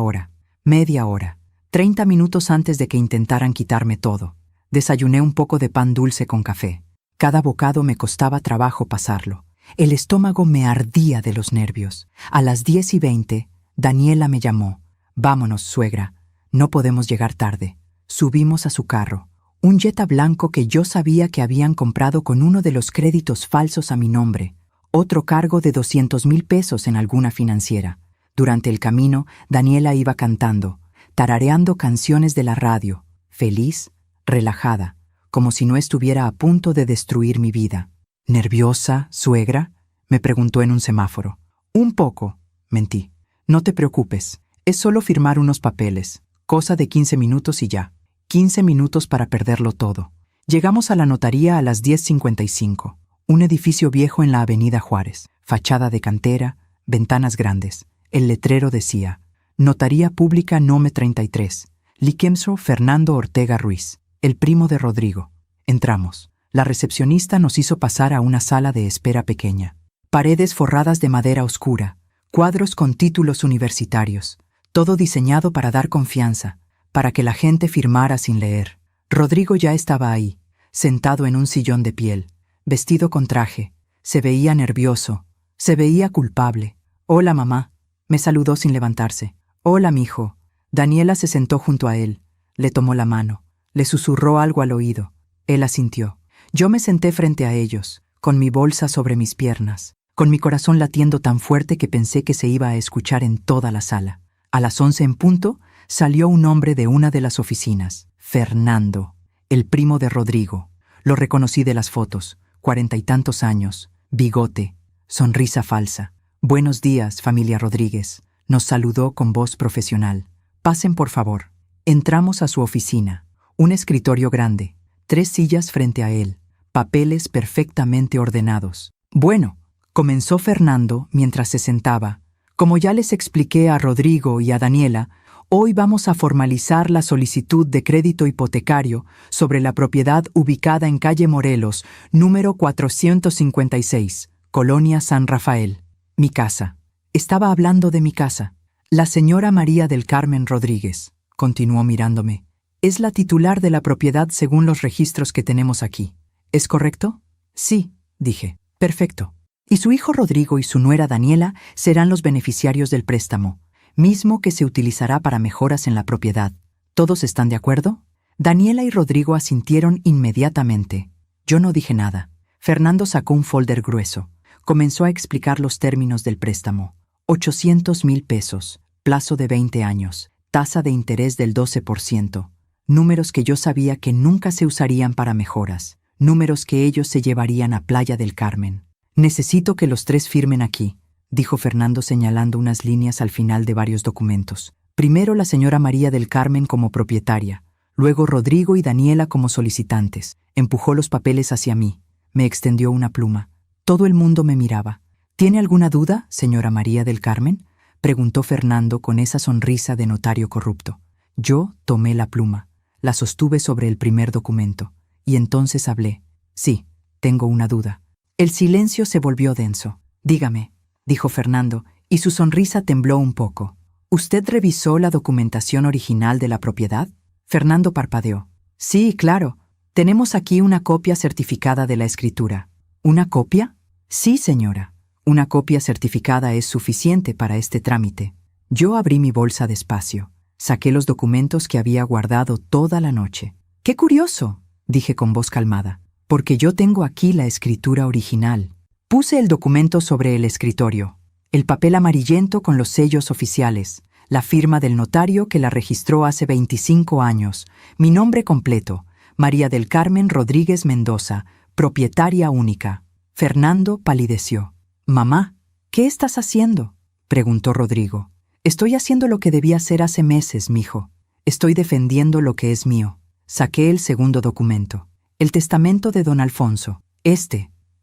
hora. 30 minutos antes de que intentaran quitarme todo. Desayuné un poco de pan dulce con café. Cada bocado me costaba trabajo pasarlo. El estómago me ardía de los nervios. A las 10:20, Daniela me llamó. «Vámonos, suegra. No podemos llegar tarde». Subimos a su carro. Un Jetta blanco que yo sabía que habían comprado con uno de los créditos falsos a mi nombre. Otro cargo de 200,000 pesos en alguna financiera. Durante el camino, Daniela iba cantando, tarareando canciones de la radio, feliz, relajada, como si no estuviera a punto de destruir mi vida. «¿Nerviosa, suegra?», me preguntó en un semáforo. «Un poco», mentí. «No te preocupes, es solo firmar unos papeles, cosa de 15 minutos y ya». 15 minutos para perderlo todo. Llegamos a la notaría a las 10:55. Un edificio viejo en la avenida Juárez, fachada de cantera, ventanas grandes. El letrero decía: Notaría Pública Nome 33, Liquemso Fernando Ortega Ruiz, el primo de Rodrigo. Entramos. La recepcionista nos hizo pasar a una sala de espera pequeña. Paredes forradas de madera oscura, cuadros con títulos universitarios, todo diseñado para dar confianza, para que la gente firmara sin leer. Rodrigo ya estaba ahí, sentado en un sillón de piel, vestido con traje. Se veía nervioso, se veía culpable. «Hola, mamá», me saludó sin levantarse. «Hola, mijo». Daniela se sentó junto a él, le tomó la mano, le susurró algo al oído. Él asintió. Yo me senté frente a ellos, con mi bolsa sobre mis piernas, con mi corazón latiendo tan fuerte que pensé que se iba a escuchar en toda la sala. A las 11 en punto, salió un hombre de una de las oficinas, Fernando, el primo de Rodrigo. Lo reconocí de las fotos, 40 y tantos años, bigote, Sonrisa falsa. Buenos días, familia Rodríguez. Nos saludó con voz profesional. Pasen, por favor. Entramos a su oficina. Un escritorio grande. 3 sillas frente a él. Papeles perfectamente ordenados. Bueno, comenzó Fernando mientras se sentaba. Como ya les expliqué a Rodrigo y a Daniela, hoy vamos a formalizar la solicitud de crédito hipotecario sobre la propiedad ubicada en calle Morelos, número 456, Colonia San Rafael. Mi casa. Estaba hablando de mi casa. La señora María del Carmen Rodríguez, continuó mirándome, es la titular de la propiedad según los registros que tenemos aquí. ¿Es correcto? Sí, dije. Perfecto. Y su hijo Rodrigo y su nuera Daniela serán los beneficiarios del préstamo, mismo que se utilizará para mejoras en la propiedad. ¿Todos están de acuerdo? Daniela y Rodrigo asintieron inmediatamente. Yo no dije nada. Fernando sacó un folder grueso. Comenzó a explicar los términos del préstamo. 800,000 pesos, plazo de 20 años, tasa de interés del 12%, números que yo sabía que nunca se usarían para mejoras, números que ellos se llevarían a Playa del Carmen. Necesito que los 3 firmen aquí, dijo Fernando señalando unas líneas al final de varios documentos. Primero la señora María del Carmen como propietaria, luego Rodrigo y Daniela como solicitantes. Empujó los papeles hacia mí, me extendió una pluma. Todo el mundo me miraba. ¿Tiene alguna duda, señora María del Carmen?, preguntó Fernando con esa sonrisa de notario corrupto. Yo tomé la pluma, la sostuve sobre el primer documento, y entonces hablé. Sí, tengo una duda. El silencio se volvió denso. Dígame, dijo Fernando, y su sonrisa tembló un poco. ¿Usted revisó la documentación original de la propiedad? Fernando parpadeó. Sí, claro. Tenemos aquí una copia certificada de la escritura. ¿Una copia? Sí, señora. Una copia certificada es suficiente para este trámite. Yo abrí mi bolsa despacio. Saqué los documentos que había guardado toda la noche. ¡Qué curioso!, dije con voz calmada, porque yo tengo aquí la escritura original. Puse el documento sobre el escritorio, el papel amarillento con los sellos oficiales, la firma del notario que la registró hace 25 años, mi nombre completo, María del Carmen Rodríguez Mendoza, propietaria única. Fernando palideció. «Mamá, ¿qué estás haciendo?», preguntó Rodrigo. «Estoy haciendo lo que debía hacer hace meses, mijo. Estoy defendiendo lo que es mío». Saqué el segundo documento. El testamento de don Alfonso.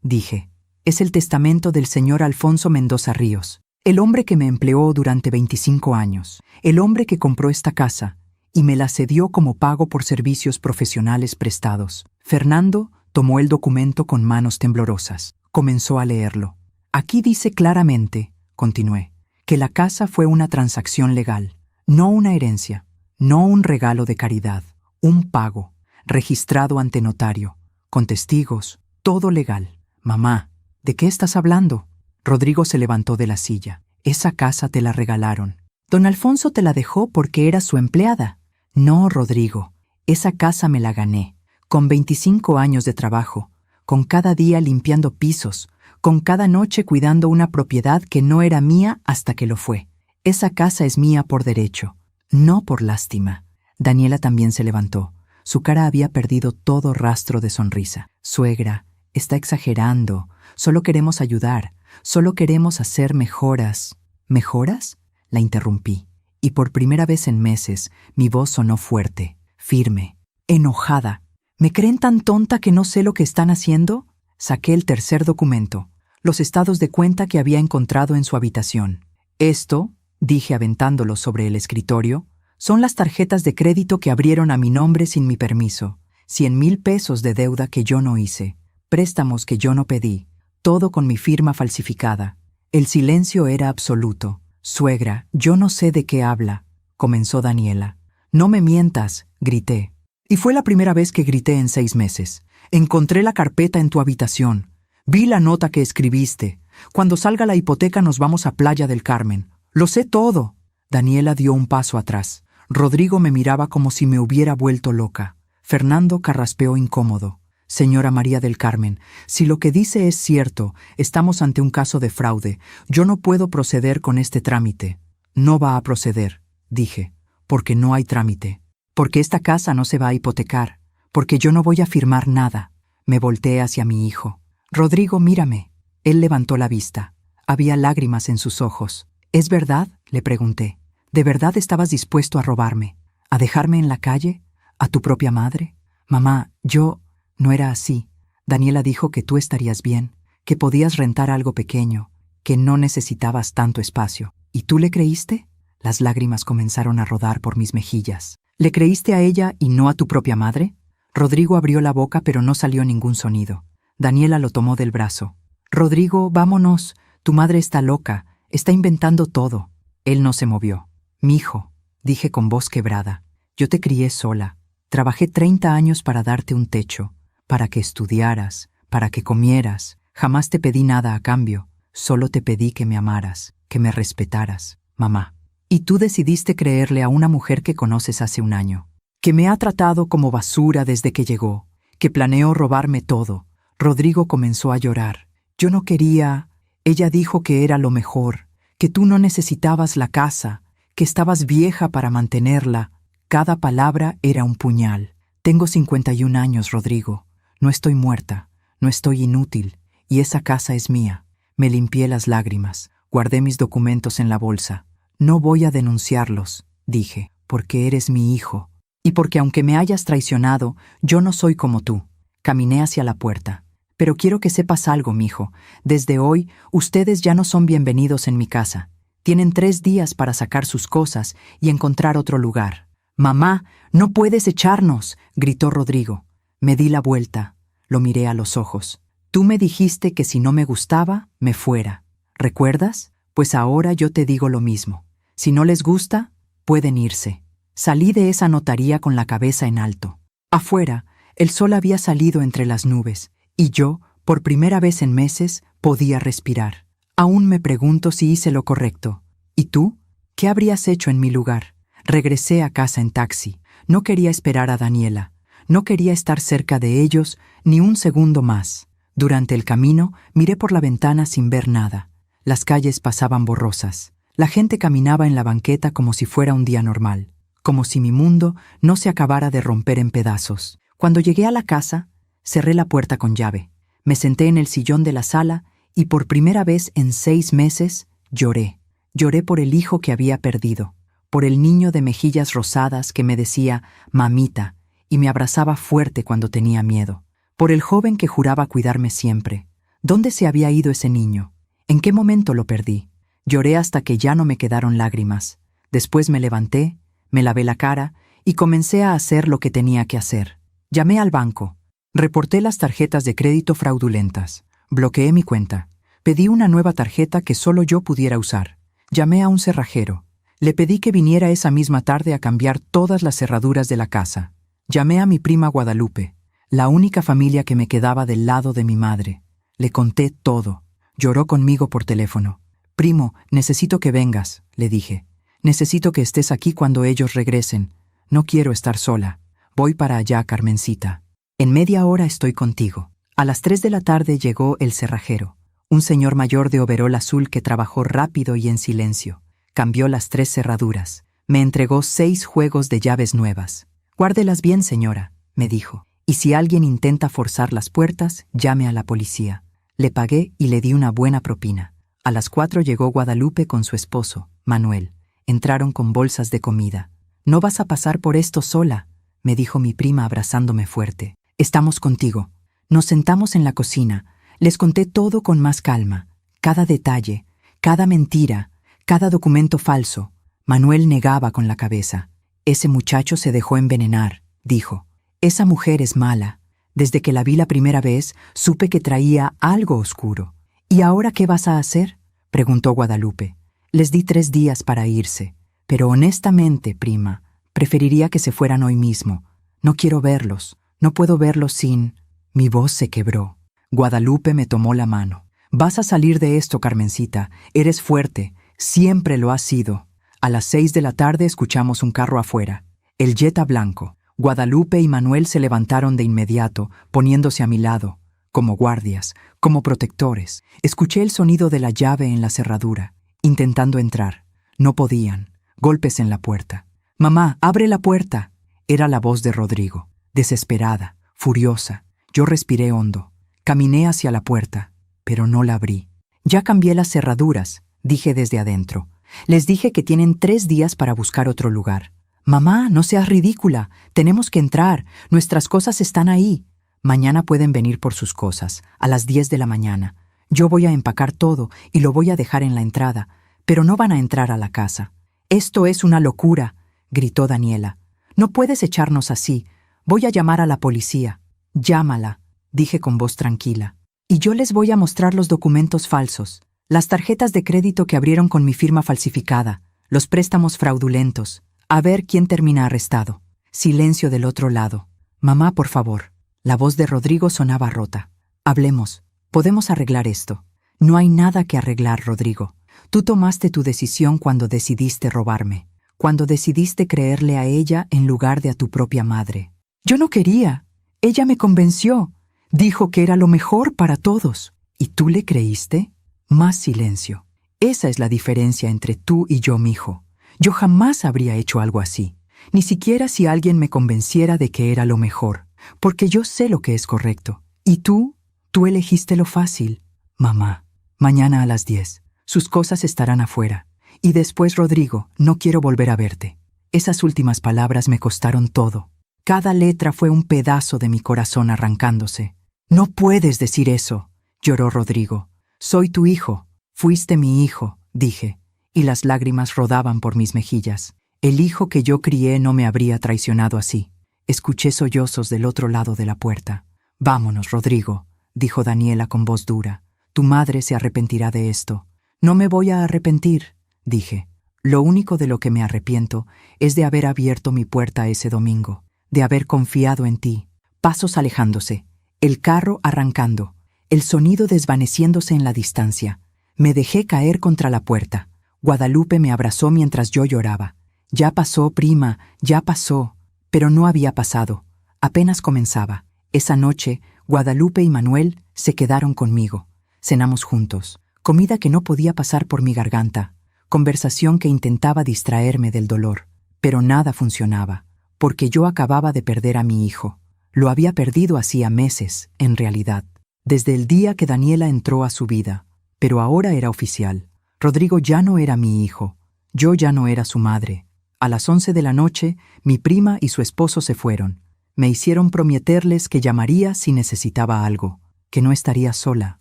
Dije, es el testamento del señor Alfonso Mendoza Ríos, el hombre que me empleó durante 25 años, el hombre que compró esta casa y me la cedió como pago por servicios profesionales prestados. Fernando tomó el documento con manos temblorosas. Comenzó a leerlo. Aquí dice claramente, continué, que la casa fue una transacción legal, no una herencia, no un regalo de caridad, un pago, registrado ante notario, con testigos, todo legal. Mamá, ¿de qué estás hablando? Rodrigo se levantó de la silla. Esa casa te la regalaron. Don Alfonso te la dejó porque era su empleada. No, Rodrigo, esa casa me la gané, con 25 años de trabajo, con cada día limpiando pisos, con cada noche cuidando una propiedad que no era mía hasta que lo fue. Esa casa es mía por derecho, no por lástima. Daniela también se levantó. Su cara había perdido todo rastro de sonrisa. Suegra, está exagerando. Solo queremos ayudar. Solo queremos hacer mejoras. ¿Mejoras?, la interrumpí. Y por primera vez en meses, mi voz sonó fuerte, firme, enojada. ¿Me creen tan tonta que no sé lo que están haciendo? Saqué el tercer documento, los estados de cuenta que había encontrado en su habitación. Esto, dije aventándolo sobre el escritorio, son las tarjetas de crédito que abrieron a mi nombre sin mi permiso. 100,000 pesos de deuda que yo no hice, préstamos que yo no pedí, todo con mi firma falsificada. El silencio era absoluto. Suegra, yo no sé de qué habla, comenzó Daniela. No me mientas, grité. Y fue la primera vez que grité en 6 meses. Encontré la carpeta en tu habitación. Vi la nota que escribiste. Cuando salga la hipoteca nos vamos a Playa del Carmen. Lo sé todo. Daniela dio un paso atrás. Rodrigo me miraba como si me hubiera vuelto loca. Fernando carraspeó incómodo. Señora María del Carmen, si lo que dice es cierto, estamos ante un caso de fraude. Yo no puedo proceder con este trámite. No va a proceder, dije, porque no hay trámite. Porque esta casa no se va a hipotecar. Porque yo no voy a firmar nada. Me volteé hacia mi hijo. Rodrigo, mírame. Él levantó la vista. Había lágrimas en sus ojos. ¿Es verdad?, le pregunté. ¿De verdad estabas dispuesto a robarme? ¿A dejarme en la calle? ¿A tu propia madre? Mamá, yo... No era así. Daniela dijo que tú estarías bien, que podías rentar algo pequeño, que no necesitabas tanto espacio. ¿Y tú le creíste? Las lágrimas comenzaron a rodar por mis mejillas. ¿Le creíste a ella y no a tu propia madre? Rodrigo abrió la boca pero no salió ningún sonido. Daniela lo tomó del brazo. Rodrigo, vámonos. Tu madre está loca. Está inventando todo. Él no se movió. Mijo, dije con voz quebrada, yo te crié sola. Trabajé 30 años para darte un techo, para que estudiaras, para que comieras. Jamás te pedí nada a cambio. Solo te pedí que me amaras, que me respetaras, mamá. Y tú decidiste creerle a una mujer que conoces hace un año, que me ha tratado como basura desde que llegó, que planeó robarme todo. Rodrigo comenzó a llorar. Yo no quería. Ella dijo que era lo mejor, que tú no necesitabas la casa, que estabas vieja para mantenerla. Cada palabra era un puñal. Tengo 51 años, Rodrigo. No estoy muerta, no estoy inútil, y esa casa es mía. Me limpié las lágrimas, guardé mis documentos en la bolsa. No voy a denunciarlos, dije, porque eres mi hijo, y porque aunque me hayas traicionado, yo no soy como tú. Caminé hacia la puerta. Pero quiero que sepas algo, mijo. Desde hoy, ustedes ya no son bienvenidos en mi casa. Tienen 3 días para sacar sus cosas y encontrar otro lugar. Mamá, no puedes echarnos, gritó Rodrigo. Me di la vuelta, lo miré a los ojos. Tú me dijiste que si no me gustaba, me fuera. ¿Recuerdas? Pues ahora yo te digo lo mismo. Si no les gusta, pueden irse. Salí de esa notaría con la cabeza en alto. Afuera, el sol había salido entre las nubes, y yo, por primera vez en meses, podía respirar. Aún me pregunto si hice lo correcto. ¿Y tú? ¿Qué habrías hecho en mi lugar? Regresé a casa en taxi. No quería esperar a Daniela. No quería estar cerca de ellos ni un segundo más. Durante el camino, miré por la ventana sin ver nada. Las calles pasaban borrosas. La gente caminaba en la banqueta como si fuera un día normal, como si mi mundo no se acabara de romper en pedazos. Cuando llegué a la casa, cerré la puerta con llave. Me senté en el sillón de la sala y por primera vez en 6 meses lloré. Lloré por el hijo que había perdido, por el niño de mejillas rosadas que me decía «mamita» y me abrazaba fuerte cuando tenía miedo, por el joven que juraba cuidarme siempre. ¿Dónde se había ido ese niño? ¿En qué momento lo perdí? Lloré hasta que ya no me quedaron lágrimas. Después me levanté, me lavé la cara y comencé a hacer lo que tenía que hacer. Llamé al banco. Reporté las tarjetas de crédito fraudulentas. Bloqueé mi cuenta. Pedí una nueva tarjeta que solo yo pudiera usar. Llamé a un cerrajero. Le pedí que viniera esa misma tarde a cambiar todas las cerraduras de la casa. Llamé a mi prima Guadalupe, la única familia que me quedaba del lado de mi madre. Le conté todo. Lloró conmigo por teléfono. «Primo, necesito que vengas», le dije. «Necesito que estés aquí cuando ellos regresen. No quiero estar sola. Voy para allá, Carmencita. En media hora estoy contigo». A las 3 de la tarde llegó el cerrajero, un señor mayor de overol azul que trabajó rápido y en silencio. Cambió las 3 cerraduras. Me entregó 6 juegos de llaves nuevas. «Guárdelas bien, señora», me dijo. «Y si alguien intenta forzar las puertas, llame a la policía». Le pagué y le di una buena propina. A las 4 llegó Guadalupe con su esposo, Manuel. Entraron con bolsas de comida. «No vas a pasar por esto sola», me dijo mi prima abrazándome fuerte. «Estamos contigo». Nos sentamos en la cocina. Les conté todo con más calma. Cada detalle, cada mentira, cada documento falso. Manuel negaba con la cabeza. «Ese muchacho se dejó envenenar», dijo. «Esa mujer es mala. Desde que la vi la primera vez, supe que traía algo oscuro». «¿Y ahora qué vas a hacer?», preguntó Guadalupe. Les di 3 días para irse. «Pero honestamente, prima, preferiría que se fueran hoy mismo. No quiero verlos. No puedo verlos sin...». Mi voz se quebró. Guadalupe me tomó la mano. «Vas a salir de esto, Carmencita. Eres fuerte. Siempre lo has sido». A las 6 de la tarde escuchamos un carro afuera. El Jetta blanco. Guadalupe y Manuel se levantaron de inmediato, poniéndose a mi lado, como guardias, como protectores. Escuché el sonido de la llave en la cerradura, intentando entrar. No podían. Golpes en la puerta. «Mamá, abre la puerta». Era la voz de Rodrigo, desesperada, furiosa. Yo respiré hondo. Caminé hacia la puerta. pero no la abrí. Ya cambié las cerraduras, dije desde adentro. Les dije que tienen 3 días para buscar otro lugar. Mamá, no seas ridícula. Tenemos que entrar. Nuestras cosas están ahí. Mañana pueden venir por sus cosas, a las 10 de la mañana. Yo voy a empacar todo y lo voy a dejar en la entrada, pero no van a entrar a la casa. Esto es una locura, gritó Daniela. No puedes echarnos así. Voy a llamar a la policía. Llámala, dije con voz tranquila. Y yo les voy a mostrar los documentos falsos, las tarjetas de crédito que abrieron con mi firma falsificada, los préstamos fraudulentos. A ver quién termina arrestado. Silencio del otro lado. Mamá, por favor. La voz de Rodrigo sonaba rota. Hablemos. Podemos arreglar esto. No hay nada que arreglar, Rodrigo. Tú tomaste tu decisión cuando decidiste robarme, cuando decidiste creerle a ella en lugar de a tu propia madre. Yo no quería. Ella me convenció. Dijo que era lo mejor para todos. ¿Y tú le creíste? Más silencio. Esa es la diferencia entre tú y yo, mijo. Yo jamás habría hecho algo así, ni siquiera si alguien me convenciera de que era lo mejor, porque yo sé lo que es correcto. ¿Y tú? Tú elegiste lo fácil. Mamá, mañana a las 10. Sus cosas estarán afuera. Y después, Rodrigo, no quiero volver a verte. Esas últimas palabras me costaron todo. Cada letra fue un pedazo de mi corazón arrancándose. No puedes decir eso, lloró Rodrigo. Soy tu hijo. Fuiste mi hijo, dije, y las lágrimas rodaban por mis mejillas. El hijo que yo crié no me habría traicionado así. Escuché sollozos del otro lado de la puerta. Vámonos, Rodrigo, dijo Daniela con voz dura. Tu madre se arrepentirá de esto. No me voy a arrepentir, dije. Lo único de lo que me arrepiento es de haber abierto mi puerta ese domingo, de haber confiado en ti. Pasos alejándose, el carro arrancando, el sonido desvaneciéndose en la distancia. Me dejé caer contra la puerta. Guadalupe me abrazó mientras yo lloraba. Ya pasó, prima, ya pasó. Pero no había pasado. Apenas comenzaba. Esa noche, Guadalupe y Manuel se quedaron conmigo. Cenamos juntos. Comida que no podía pasar por mi garganta. Conversación que intentaba distraerme del dolor. Pero nada funcionaba, porque yo acababa de perder a mi hijo. Lo había perdido hacía meses, en realidad. Desde el día que Daniela entró a su vida. Pero ahora era oficial. Rodrigo ya no era mi hijo. Yo ya no era su madre. A las 11 de la noche, mi prima y su esposo se fueron. Me hicieron prometerles que llamaría si necesitaba algo, que no estaría sola,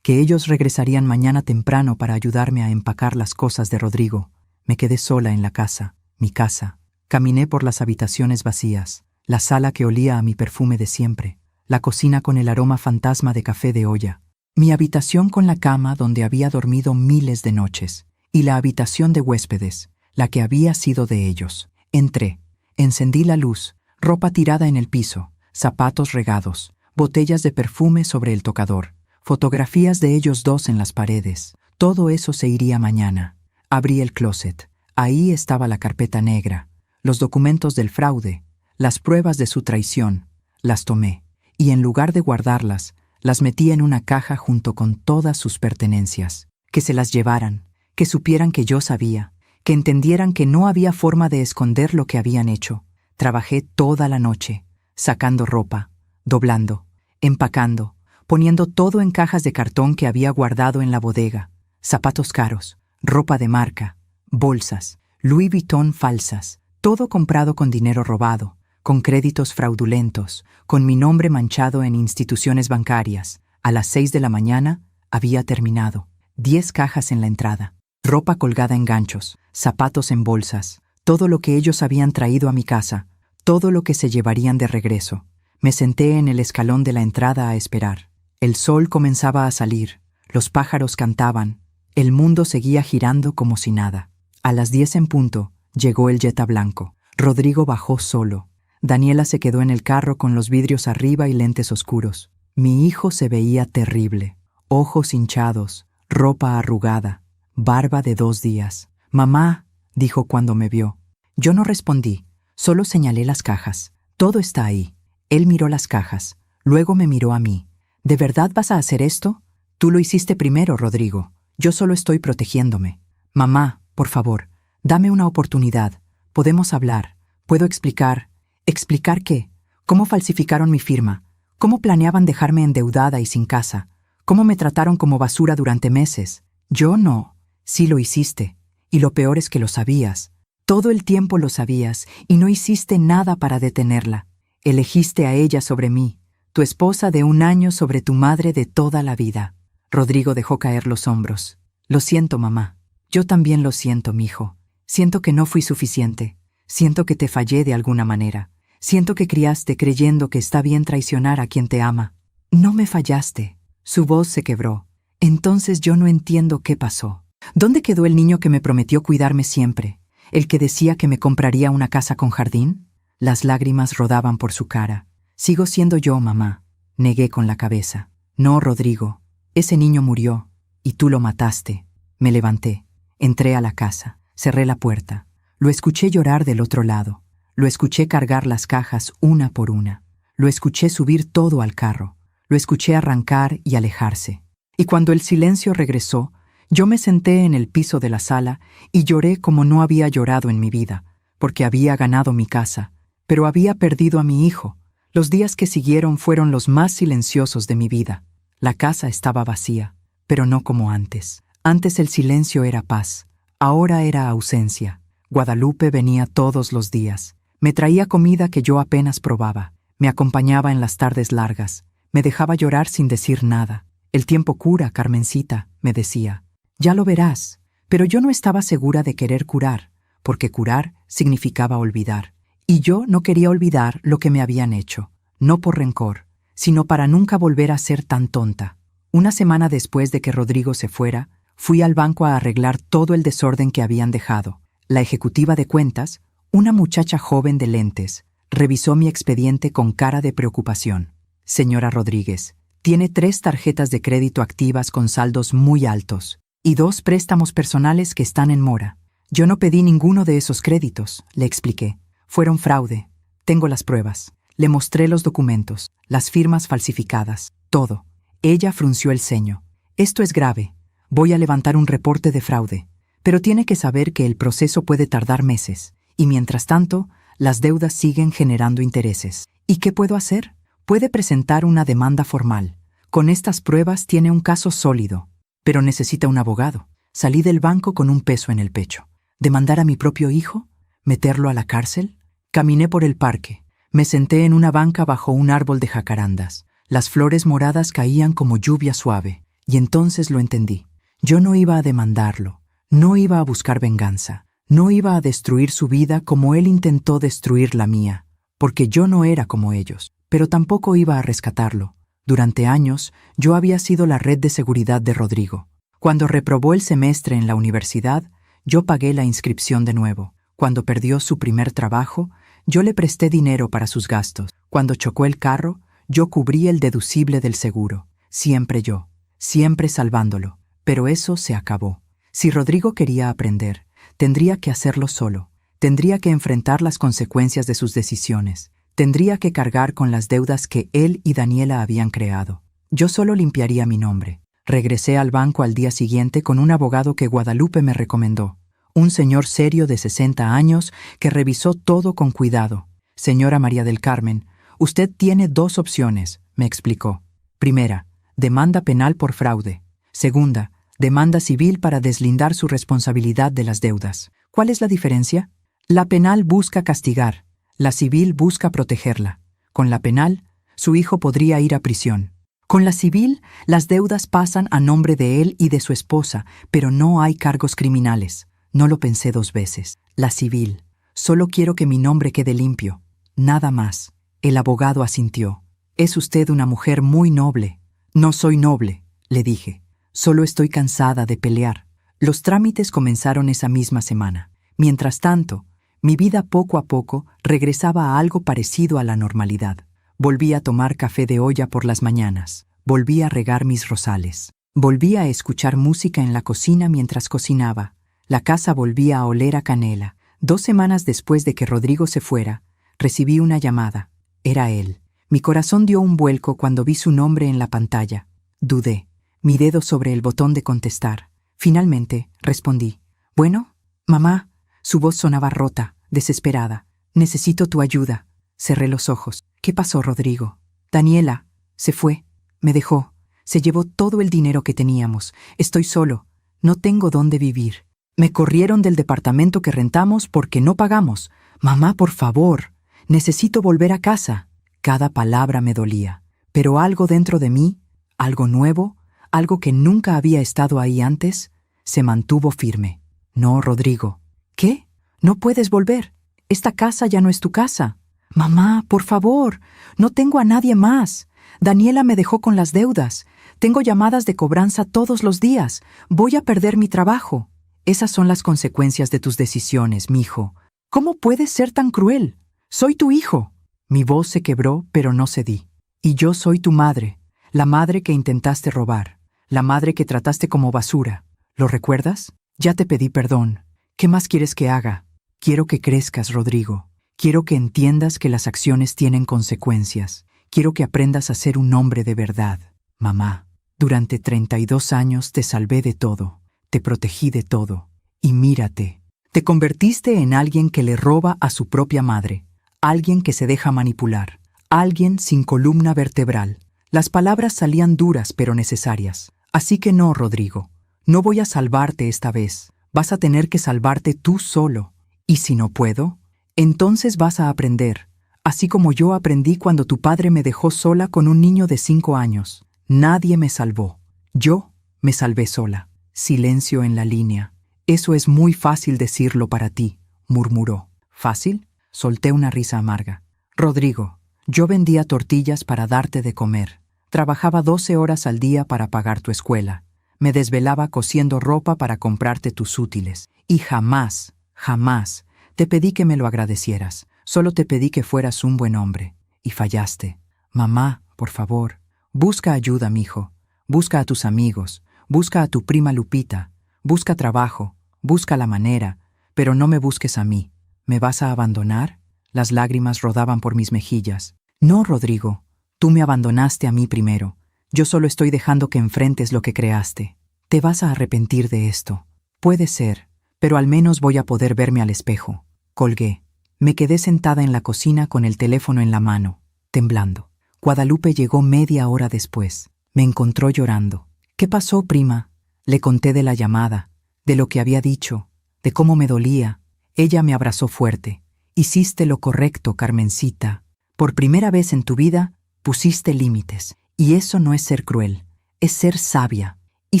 que ellos regresarían mañana temprano para ayudarme a empacar las cosas de Rodrigo. Me quedé sola en la casa, mi casa. Caminé por las habitaciones vacías, la sala que olía a mi perfume de siempre, la cocina con el aroma fantasma de café de olla, mi habitación con la cama donde había dormido miles de noches, y la habitación de huéspedes, la que había sido de ellos. Entré, encendí la luz, ropa tirada en el piso, zapatos regados, botellas de perfume sobre el tocador, fotografías de ellos dos en las paredes. Todo eso se iría mañana. Abrí el closet. Ahí estaba la carpeta negra, los documentos del fraude, las pruebas de su traición. Las tomé, y en lugar de guardarlas, las metí en una caja junto con todas sus pertenencias. Que se las llevaran, que supieran que yo sabía, que entendieran que no había forma de esconder lo que habían hecho. Trabajé toda la noche, sacando ropa, doblando, empacando, poniendo todo en cajas de cartón que había guardado en la bodega. Zapatos caros, ropa de marca, bolsas, Louis Vuitton falsas, todo comprado con dinero robado, con créditos fraudulentos, con mi nombre manchado en instituciones bancarias. A las 6 de la mañana había terminado. 10 cajas en la entrada, ropa colgada en ganchos, zapatos en bolsas, todo lo que ellos habían traído a mi casa, todo lo que se llevarían de regreso. Me senté en el escalón de la entrada a esperar. El sol comenzaba a salir, los pájaros cantaban, el mundo seguía girando como si nada. A las 10 en punto, llegó el Jetta blanco. Rodrigo bajó solo. Daniela se quedó en el carro con los vidrios arriba y lentes oscuros. Mi hijo se veía terrible. Ojos hinchados, ropa arrugada, barba de 2 días. «Mamá», dijo cuando me vio. Yo no respondí, solo señalé las cajas. «Todo está ahí». Él miró las cajas, luego me miró a mí. «¿De verdad vas a hacer esto? Tú lo hiciste primero, Rodrigo. Yo solo estoy protegiéndome. Mamá, por favor, dame una oportunidad. Podemos hablar. Puedo explicar». «¿Explicar qué? ¿Cómo falsificaron mi firma? ¿Cómo planeaban dejarme endeudada y sin casa? cómo me trataron como basura durante meses. Yo no. Sí lo hiciste. Y lo peor es que lo sabías. Todo el tiempo lo sabías y no hiciste nada para detenerla. Elegiste a ella sobre mí, tu esposa de 1 año sobre tu madre de toda la vida. Rodrigo dejó caer los hombros. Lo siento, mamá. Yo también lo siento, mijo. Siento que no fui suficiente. Siento que te fallé de alguna manera. Siento que criaste creyendo que está bien traicionar a quien te ama. No me fallaste. Su voz se quebró. Entonces yo no entiendo qué pasó. ¿Dónde quedó el niño que me prometió cuidarme siempre? ¿El que decía que me compraría una casa con jardín? Las lágrimas rodaban por su cara. Sigo siendo yo, mamá. Negué con la cabeza. No, Rodrigo. Ese niño murió. Y tú lo mataste. Me levanté. Entré a la casa. Cerré la puerta. Lo escuché llorar del otro lado. Lo escuché cargar las cajas una por una. Lo escuché subir todo al carro. Lo escuché arrancar y alejarse. Y cuando el silencio regresó, yo me senté en el piso de la sala y lloré como no había llorado en mi vida, porque había ganado mi casa, pero había perdido a mi hijo. Los días que siguieron fueron los más silenciosos de mi vida. La casa estaba vacía, pero no como antes. Antes el silencio era paz, ahora era ausencia. Guadalupe venía todos los días. Me traía comida que yo apenas probaba. Me acompañaba en las tardes largas. Me dejaba llorar sin decir nada. El tiempo cura, Carmencita, me decía. Ya lo verás. Pero yo no estaba segura de querer curar, porque curar significaba olvidar. Y yo no quería olvidar lo que me habían hecho, no por rencor, sino para nunca volver a ser tan tonta. 1 semana después de que Rodrigo se fuera, fui al banco a arreglar todo el desorden que habían dejado. La ejecutiva de cuentas, una muchacha joven de lentes, revisó mi expediente con cara de preocupación. Señora Rodríguez, tiene 3 tarjetas de crédito activas con saldos muy altos y 2 préstamos personales que están en mora. Yo no pedí ninguno de esos créditos, le expliqué. Fueron fraude. Tengo las pruebas. Le mostré los documentos, las firmas falsificadas, todo. Ella frunció el ceño. Esto es grave. Voy a levantar un reporte de fraude. Pero tiene que saber que el proceso puede tardar meses. Y mientras tanto, las deudas siguen generando intereses. ¿Y qué puedo hacer? Puede presentar una demanda formal. Con estas pruebas tiene un caso sólido. Pero necesita un abogado. Salí del banco con un peso en el pecho. ¿Demandar a mi propio hijo? ¿Meterlo a la cárcel? Caminé por el parque. Me senté en una banca bajo un árbol de jacarandas. Las flores moradas caían como lluvia suave. Y entonces lo entendí. Yo no iba a demandarlo. No iba a buscar venganza. No iba a destruir su vida como él intentó destruir la mía. Porque yo no era como ellos. Pero tampoco iba a rescatarlo. Durante años, yo había sido la red de seguridad de Rodrigo. Cuando reprobó el semestre en la universidad, yo pagué la inscripción de nuevo. Cuando perdió su primer trabajo, yo le presté dinero para sus gastos. Cuando chocó el carro, yo cubrí el deducible del seguro. Siempre yo. Siempre salvándolo. Pero eso se acabó. Si Rodrigo quería aprender, tendría que hacerlo solo. Tendría que enfrentar las consecuencias de sus decisiones. Tendría que cargar con las deudas que él y Daniela habían creado. Yo solo limpiaría mi nombre. Regresé al banco al día siguiente con un abogado que Guadalupe me recomendó. Un señor serio de 60 años que revisó todo con cuidado. Señora María del Carmen, usted tiene 2 opciones, me explicó. Primera, demanda penal por fraude. Segunda, demanda civil para deslindar su responsabilidad de las deudas. ¿Cuál es la diferencia? La penal busca castigar. La civil busca protegerla. Con la penal, su hijo podría ir a prisión. Con la civil, las deudas pasan a nombre de él y de su esposa, pero no hay cargos criminales. No lo pensé 2 veces. La civil. Solo quiero que mi nombre quede limpio. Nada más. El abogado asintió. Es usted una mujer muy noble. No soy noble, le dije. Solo estoy cansada de pelear. Los trámites comenzaron esa misma semana. Mientras tanto, mi vida poco a poco regresaba a algo parecido a la normalidad. Volví a tomar café de olla por las mañanas. Volví a regar mis rosales. Volví a escuchar música en la cocina mientras cocinaba. La casa volvía a oler a canela. 2 semanas después de que Rodrigo se fuera, recibí una llamada. Era él. Mi corazón dio un vuelco cuando vi su nombre en la pantalla. Dudé. Mi dedo sobre el botón de contestar. Finalmente, respondí. «Bueno, mamá». Su voz sonaba rota, desesperada. «Necesito tu ayuda». Cerré los ojos. «¿Qué pasó, Rodrigo?» «Daniela. Se fue. Me dejó. Se llevó todo el dinero que teníamos. Estoy solo. No tengo dónde vivir. Me corrieron del departamento que rentamos porque no pagamos. Mamá, por favor. Necesito volver a casa. Cada palabra me dolía. Pero algo dentro de mí, algo nuevo, algo que nunca había estado ahí antes, se mantuvo firme. No, Rodrigo. ¿Qué? No puedes volver. Esta casa ya no es tu casa. Mamá, por favor. No tengo a nadie más. Daniela me dejó con las deudas. Tengo llamadas de cobranza todos los días. Voy a perder mi trabajo. Esas son las consecuencias de tus decisiones, mijo. ¿Cómo puedes ser tan cruel? Soy tu hijo. Mi voz se quebró, pero no cedí. Y yo soy tu madre, la madre que intentaste robar, la madre que trataste como basura. ¿Lo recuerdas? Ya te pedí perdón. ¿Qué más quieres que haga? Quiero que crezcas, Rodrigo. Quiero que entiendas que las acciones tienen consecuencias. Quiero que aprendas a ser un hombre de verdad. Mamá, durante 32 años te salvé de todo, te protegí de todo. Y mírate, te convertiste en alguien que le roba a su propia madre, alguien que se deja manipular, alguien sin columna vertebral. Las palabras salían duras pero necesarias. Así que no, Rodrigo, no voy a salvarte esta vez. Vas a tener que salvarte tú solo. Y si no puedo, entonces vas a aprender, así como yo aprendí cuando tu padre me dejó sola con un niño de 5 años. Nadie me salvó. Yo me salvé sola. Silencio en la línea. Eso es muy fácil decirlo para ti, murmuró. ¿Fácil? Solté una risa amarga. Rodrigo, yo vendía tortillas para darte de comer. Trabajaba 12 horas al día para pagar tu escuela. Me desvelaba cosiendo ropa para comprarte tus útiles. Y jamás, jamás, te pedí que me lo agradecieras. Solo te pedí que fueras un buen hombre. Y fallaste. Mamá, por favor, busca ayuda, mijo. Busca a tus amigos. Busca a tu prima Lupita. Busca trabajo. Busca la manera. Pero no me busques a mí. ¿Me vas a abandonar? Las lágrimas rodaban por mis mejillas. No, Rodrigo. Tú me abandonaste a mí primero. Yo solo estoy dejando que enfrentes lo que creaste. Te vas a arrepentir de esto. Puede ser, pero al menos voy a poder verme al espejo. Colgué. Me quedé sentada en la cocina con el teléfono en la mano, temblando. Guadalupe llegó media hora después. Me encontró llorando. ¿Qué pasó, prima? Le conté de la llamada, de lo que había dicho, de cómo me dolía. Ella me abrazó fuerte. Hiciste lo correcto, Carmencita. Por primera vez en tu vida, pusiste límites. Y eso no es ser cruel, es ser sabia. ¿Y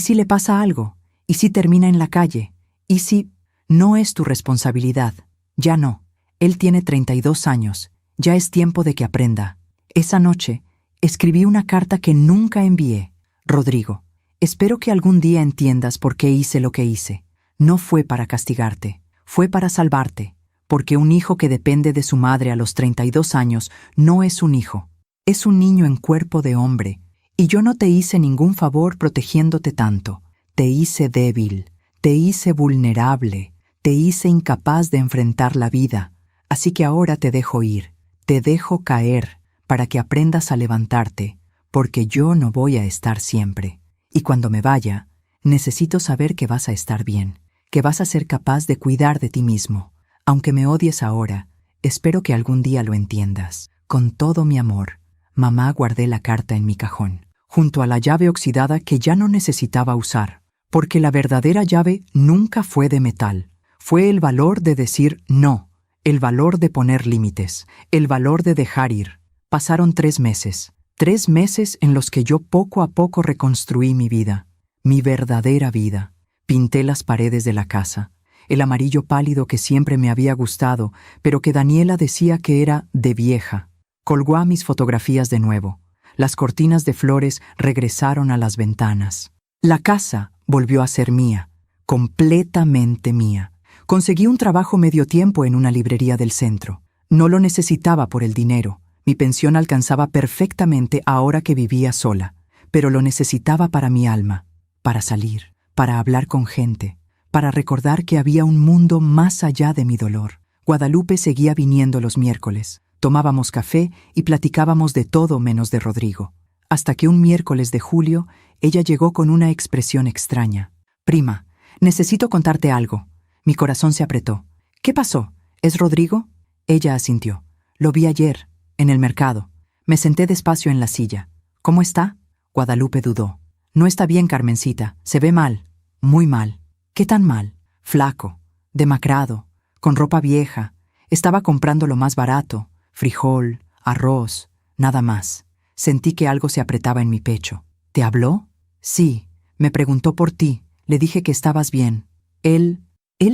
si le pasa algo? ¿Y si termina en la calle? ¿Y si no es tu responsabilidad? Ya no. Él tiene 32 años. Ya es tiempo de que aprenda. Esa noche, escribí una carta que nunca envié. Rodrigo, espero que algún día entiendas por qué hice lo que hice. No fue para castigarte, fue para salvarte. Porque un hijo que depende de su madre a los 32 años no es un hijo. Es un niño en cuerpo de hombre, y yo no te hice ningún favor protegiéndote tanto. Te hice débil, te hice vulnerable, te hice incapaz de enfrentar la vida. Así que ahora te dejo ir, te dejo caer, para que aprendas a levantarte, porque yo no voy a estar siempre. Y cuando me vaya, necesito saber que vas a estar bien, que vas a ser capaz de cuidar de ti mismo. Aunque me odies ahora, espero que algún día lo entiendas. Con todo mi amor. Mamá, guardé la carta en mi cajón, junto a la llave oxidada que ya no necesitaba usar, porque la verdadera llave nunca fue de metal. Fue el valor de decir no, el valor de poner límites, el valor de dejar ir. Pasaron 3 meses, 3 meses en los que yo poco a poco reconstruí mi vida, mi verdadera vida. Pinté las paredes de la casa, el amarillo pálido que siempre me había gustado, pero que Daniela decía que era de vieja. Colgó a mis fotografías de nuevo. Las cortinas de flores regresaron a las ventanas. La casa volvió a ser mía, completamente mía. Conseguí un trabajo medio tiempo en una librería del centro. No lo necesitaba por el dinero. Mi pensión alcanzaba perfectamente ahora que vivía sola, pero lo necesitaba para mi alma, para salir, para hablar con gente, para recordar que había un mundo más allá de mi dolor. Guadalupe seguía viniendo los miércoles. Tomábamos café y platicábamos de todo menos de Rodrigo. Hasta que un miércoles de julio, ella llegó con una expresión extraña. Prima, necesito contarte algo. Mi corazón se apretó. ¿Qué pasó? ¿Es Rodrigo? Ella asintió. Lo vi ayer, en el mercado. Me senté despacio en la silla. ¿Cómo está? Guadalupe dudó. No está bien, Carmencita. Se ve mal. Muy mal. ¿Qué tan mal? Flaco, demacrado, con ropa vieja. Estaba comprando lo más barato. Frijol, arroz, nada más. Sentí que algo se apretaba en mi pecho. ¿Te habló? Sí. Me preguntó por ti. Le dije que estabas bien. Él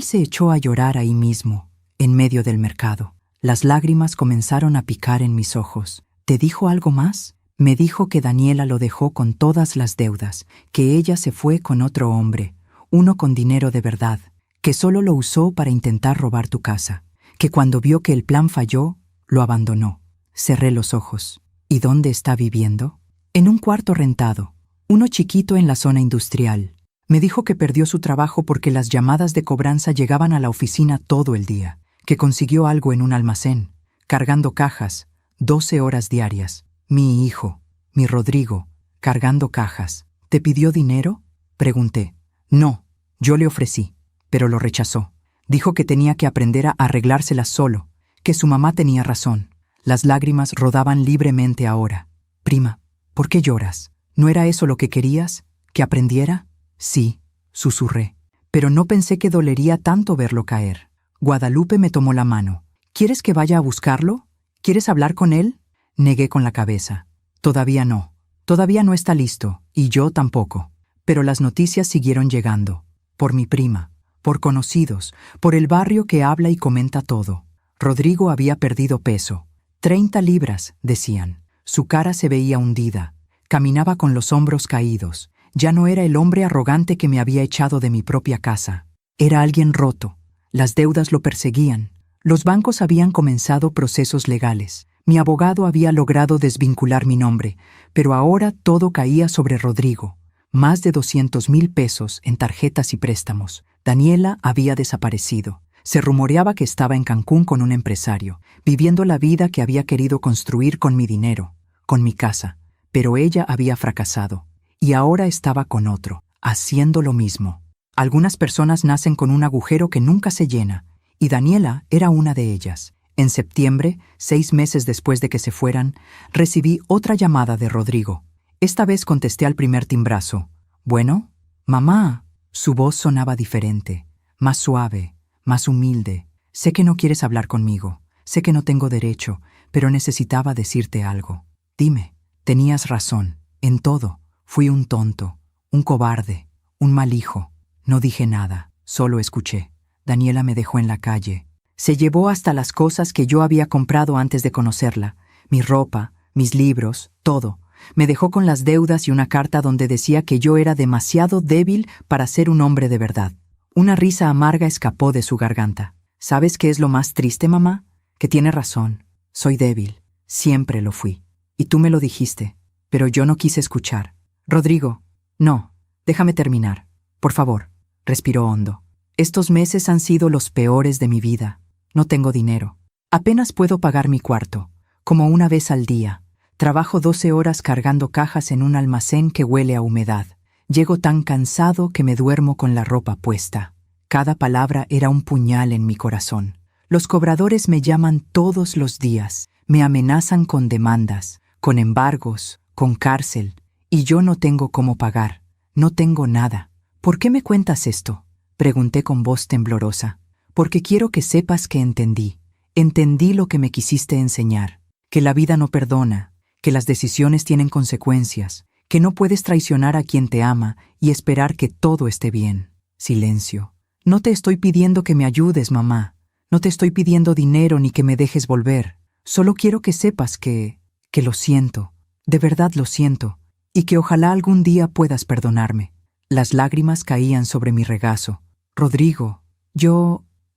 se echó a llorar ahí mismo, en medio del mercado. Las lágrimas comenzaron a picar en mis ojos. ¿Te dijo algo más? Me dijo que Daniela lo dejó con todas las deudas, que ella se fue con otro hombre, uno con dinero de verdad, que solo lo usó para intentar robar tu casa, que cuando vio que el plan falló, lo abandonó. Cerré los ojos. ¿Y dónde está viviendo? En un cuarto rentado, uno chiquito en la zona industrial. Me dijo que perdió su trabajo porque las llamadas de cobranza llegaban a la oficina todo el día, que consiguió algo en un almacén, cargando cajas, 12 horas diarias. Mi hijo, mi Rodrigo, cargando cajas. ¿Te pidió dinero? Pregunté. No, yo le ofrecí, pero lo rechazó. Dijo que tenía que aprender a arreglárselas solo, que su mamá tenía razón. Las lágrimas rodaban libremente ahora. Prima, ¿por qué lloras? ¿No era eso lo que querías? ¿Que aprendiera? Sí, susurré, pero no pensé que dolería tanto verlo caer. Guadalupe me tomó la mano. ¿Quieres que vaya a buscarlo? ¿Quieres hablar con él? Negué con la cabeza. Todavía no está listo, y yo tampoco. Pero las noticias siguieron llegando. Por mi prima, por conocidos, por el barrio que habla y comenta todo. Rodrigo había perdido peso. 30 libras, decían. Su cara se veía hundida. Caminaba con los hombros caídos. Ya no era el hombre arrogante que me había echado de mi propia casa. Era alguien roto. Las deudas lo perseguían. Los bancos habían comenzado procesos legales. Mi abogado había logrado desvincular mi nombre, pero ahora todo caía sobre Rodrigo. Más de 200,000 pesos en tarjetas y préstamos. Daniela había desaparecido. Se rumoreaba que estaba en Cancún con un empresario, viviendo la vida que había querido construir con mi dinero, con mi casa. Pero ella había fracasado, y ahora estaba con otro, haciendo lo mismo. Algunas personas nacen con un agujero que nunca se llena, y Daniela era una de ellas. En septiembre, 6 meses después de que se fueran, recibí otra llamada de Rodrigo. Esta vez contesté al primer timbrazo. «Bueno, mamá». Su voz sonaba diferente, más suave, más humilde. «Sé que no quieres hablar conmigo, sé que no tengo derecho, pero necesitaba decirte algo. Dime, tenías razón, en todo. Fui un tonto, un cobarde, un mal hijo. No dije nada, solo escuché. Daniela me dejó en la calle. Se llevó hasta las cosas que yo había comprado antes de conocerla, mi ropa, mis libros, todo. Me dejó con las deudas y una carta donde decía que yo era demasiado débil para ser un hombre de verdad. Una risa amarga escapó de su garganta. ¿Sabes qué es lo más triste, mamá? Que tiene razón. Soy débil. Siempre lo fui. Y tú me lo dijiste, pero yo no quise escuchar. Rodrigo, no, déjame terminar. Por favor, respiró hondo. Estos meses han sido los peores de mi vida. No tengo dinero. Apenas puedo pagar mi cuarto, como una vez al día. Trabajo 12 horas cargando cajas en un almacén que huele a humedad. Llego tan cansado que me duermo con la ropa puesta. Cada palabra era un puñal en mi corazón. Los cobradores me llaman todos los días. Me amenazan con demandas, con embargos, con cárcel. Y yo no tengo cómo pagar. No tengo nada. ¿Por qué me cuentas esto? Pregunté con voz temblorosa. Porque quiero que sepas que entendí. Entendí lo que me quisiste enseñar. Que la vida no perdona, que las decisiones tienen consecuencias, que no puedes traicionar a quien te ama y esperar que todo esté bien. Silencio. No te estoy pidiendo que me ayudes, mamá. No te estoy pidiendo dinero ni que me dejes volver. Solo quiero que sepas que lo siento. De verdad lo siento. Y que ojalá algún día puedas perdonarme. Las lágrimas caían sobre mi regazo. Rodrigo,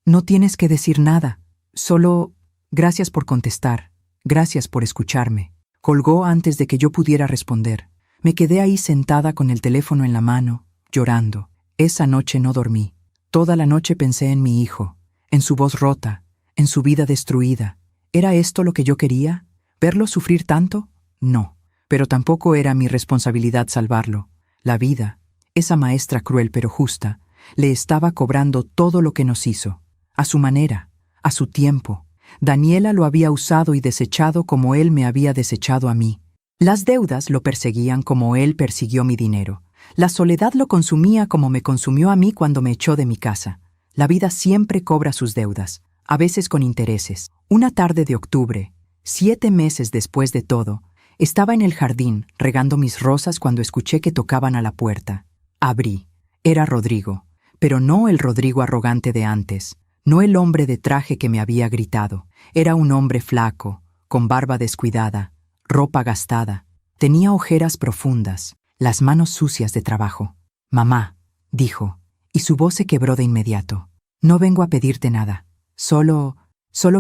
no tienes que decir nada. Solo gracias por contestar. Gracias por escucharme. Colgó antes de que yo pudiera responder. Me quedé ahí sentada con el teléfono en la mano, llorando. Esa noche no dormí. Toda la noche pensé en mi hijo, en su voz rota, en su vida destruida. ¿Era esto lo que yo quería? ¿Verlo sufrir tanto? No. Pero tampoco era mi responsabilidad salvarlo. La vida, esa maestra cruel pero justa, le estaba cobrando todo lo que nos hizo. A su manera, a su tiempo. Daniela lo había usado y desechado como él me había desechado a mí. Las deudas lo perseguían como él persiguió mi dinero. La soledad lo consumía como me consumió a mí cuando me echó de mi casa. La vida siempre cobra sus deudas, a veces con intereses. Una tarde de octubre, 7 meses después de todo, estaba en el jardín regando mis rosas cuando escuché que tocaban a la puerta. Abrí. Era Rodrigo, pero no el Rodrigo arrogante de antes, no el hombre de traje que me había gritado. Era un hombre flaco, con barba descuidada, ropa gastada. Tenía ojeras profundas, las manos sucias de trabajo. «Mamá», dijo, y su voz se quebró de inmediato. «No vengo a pedirte nada. Solo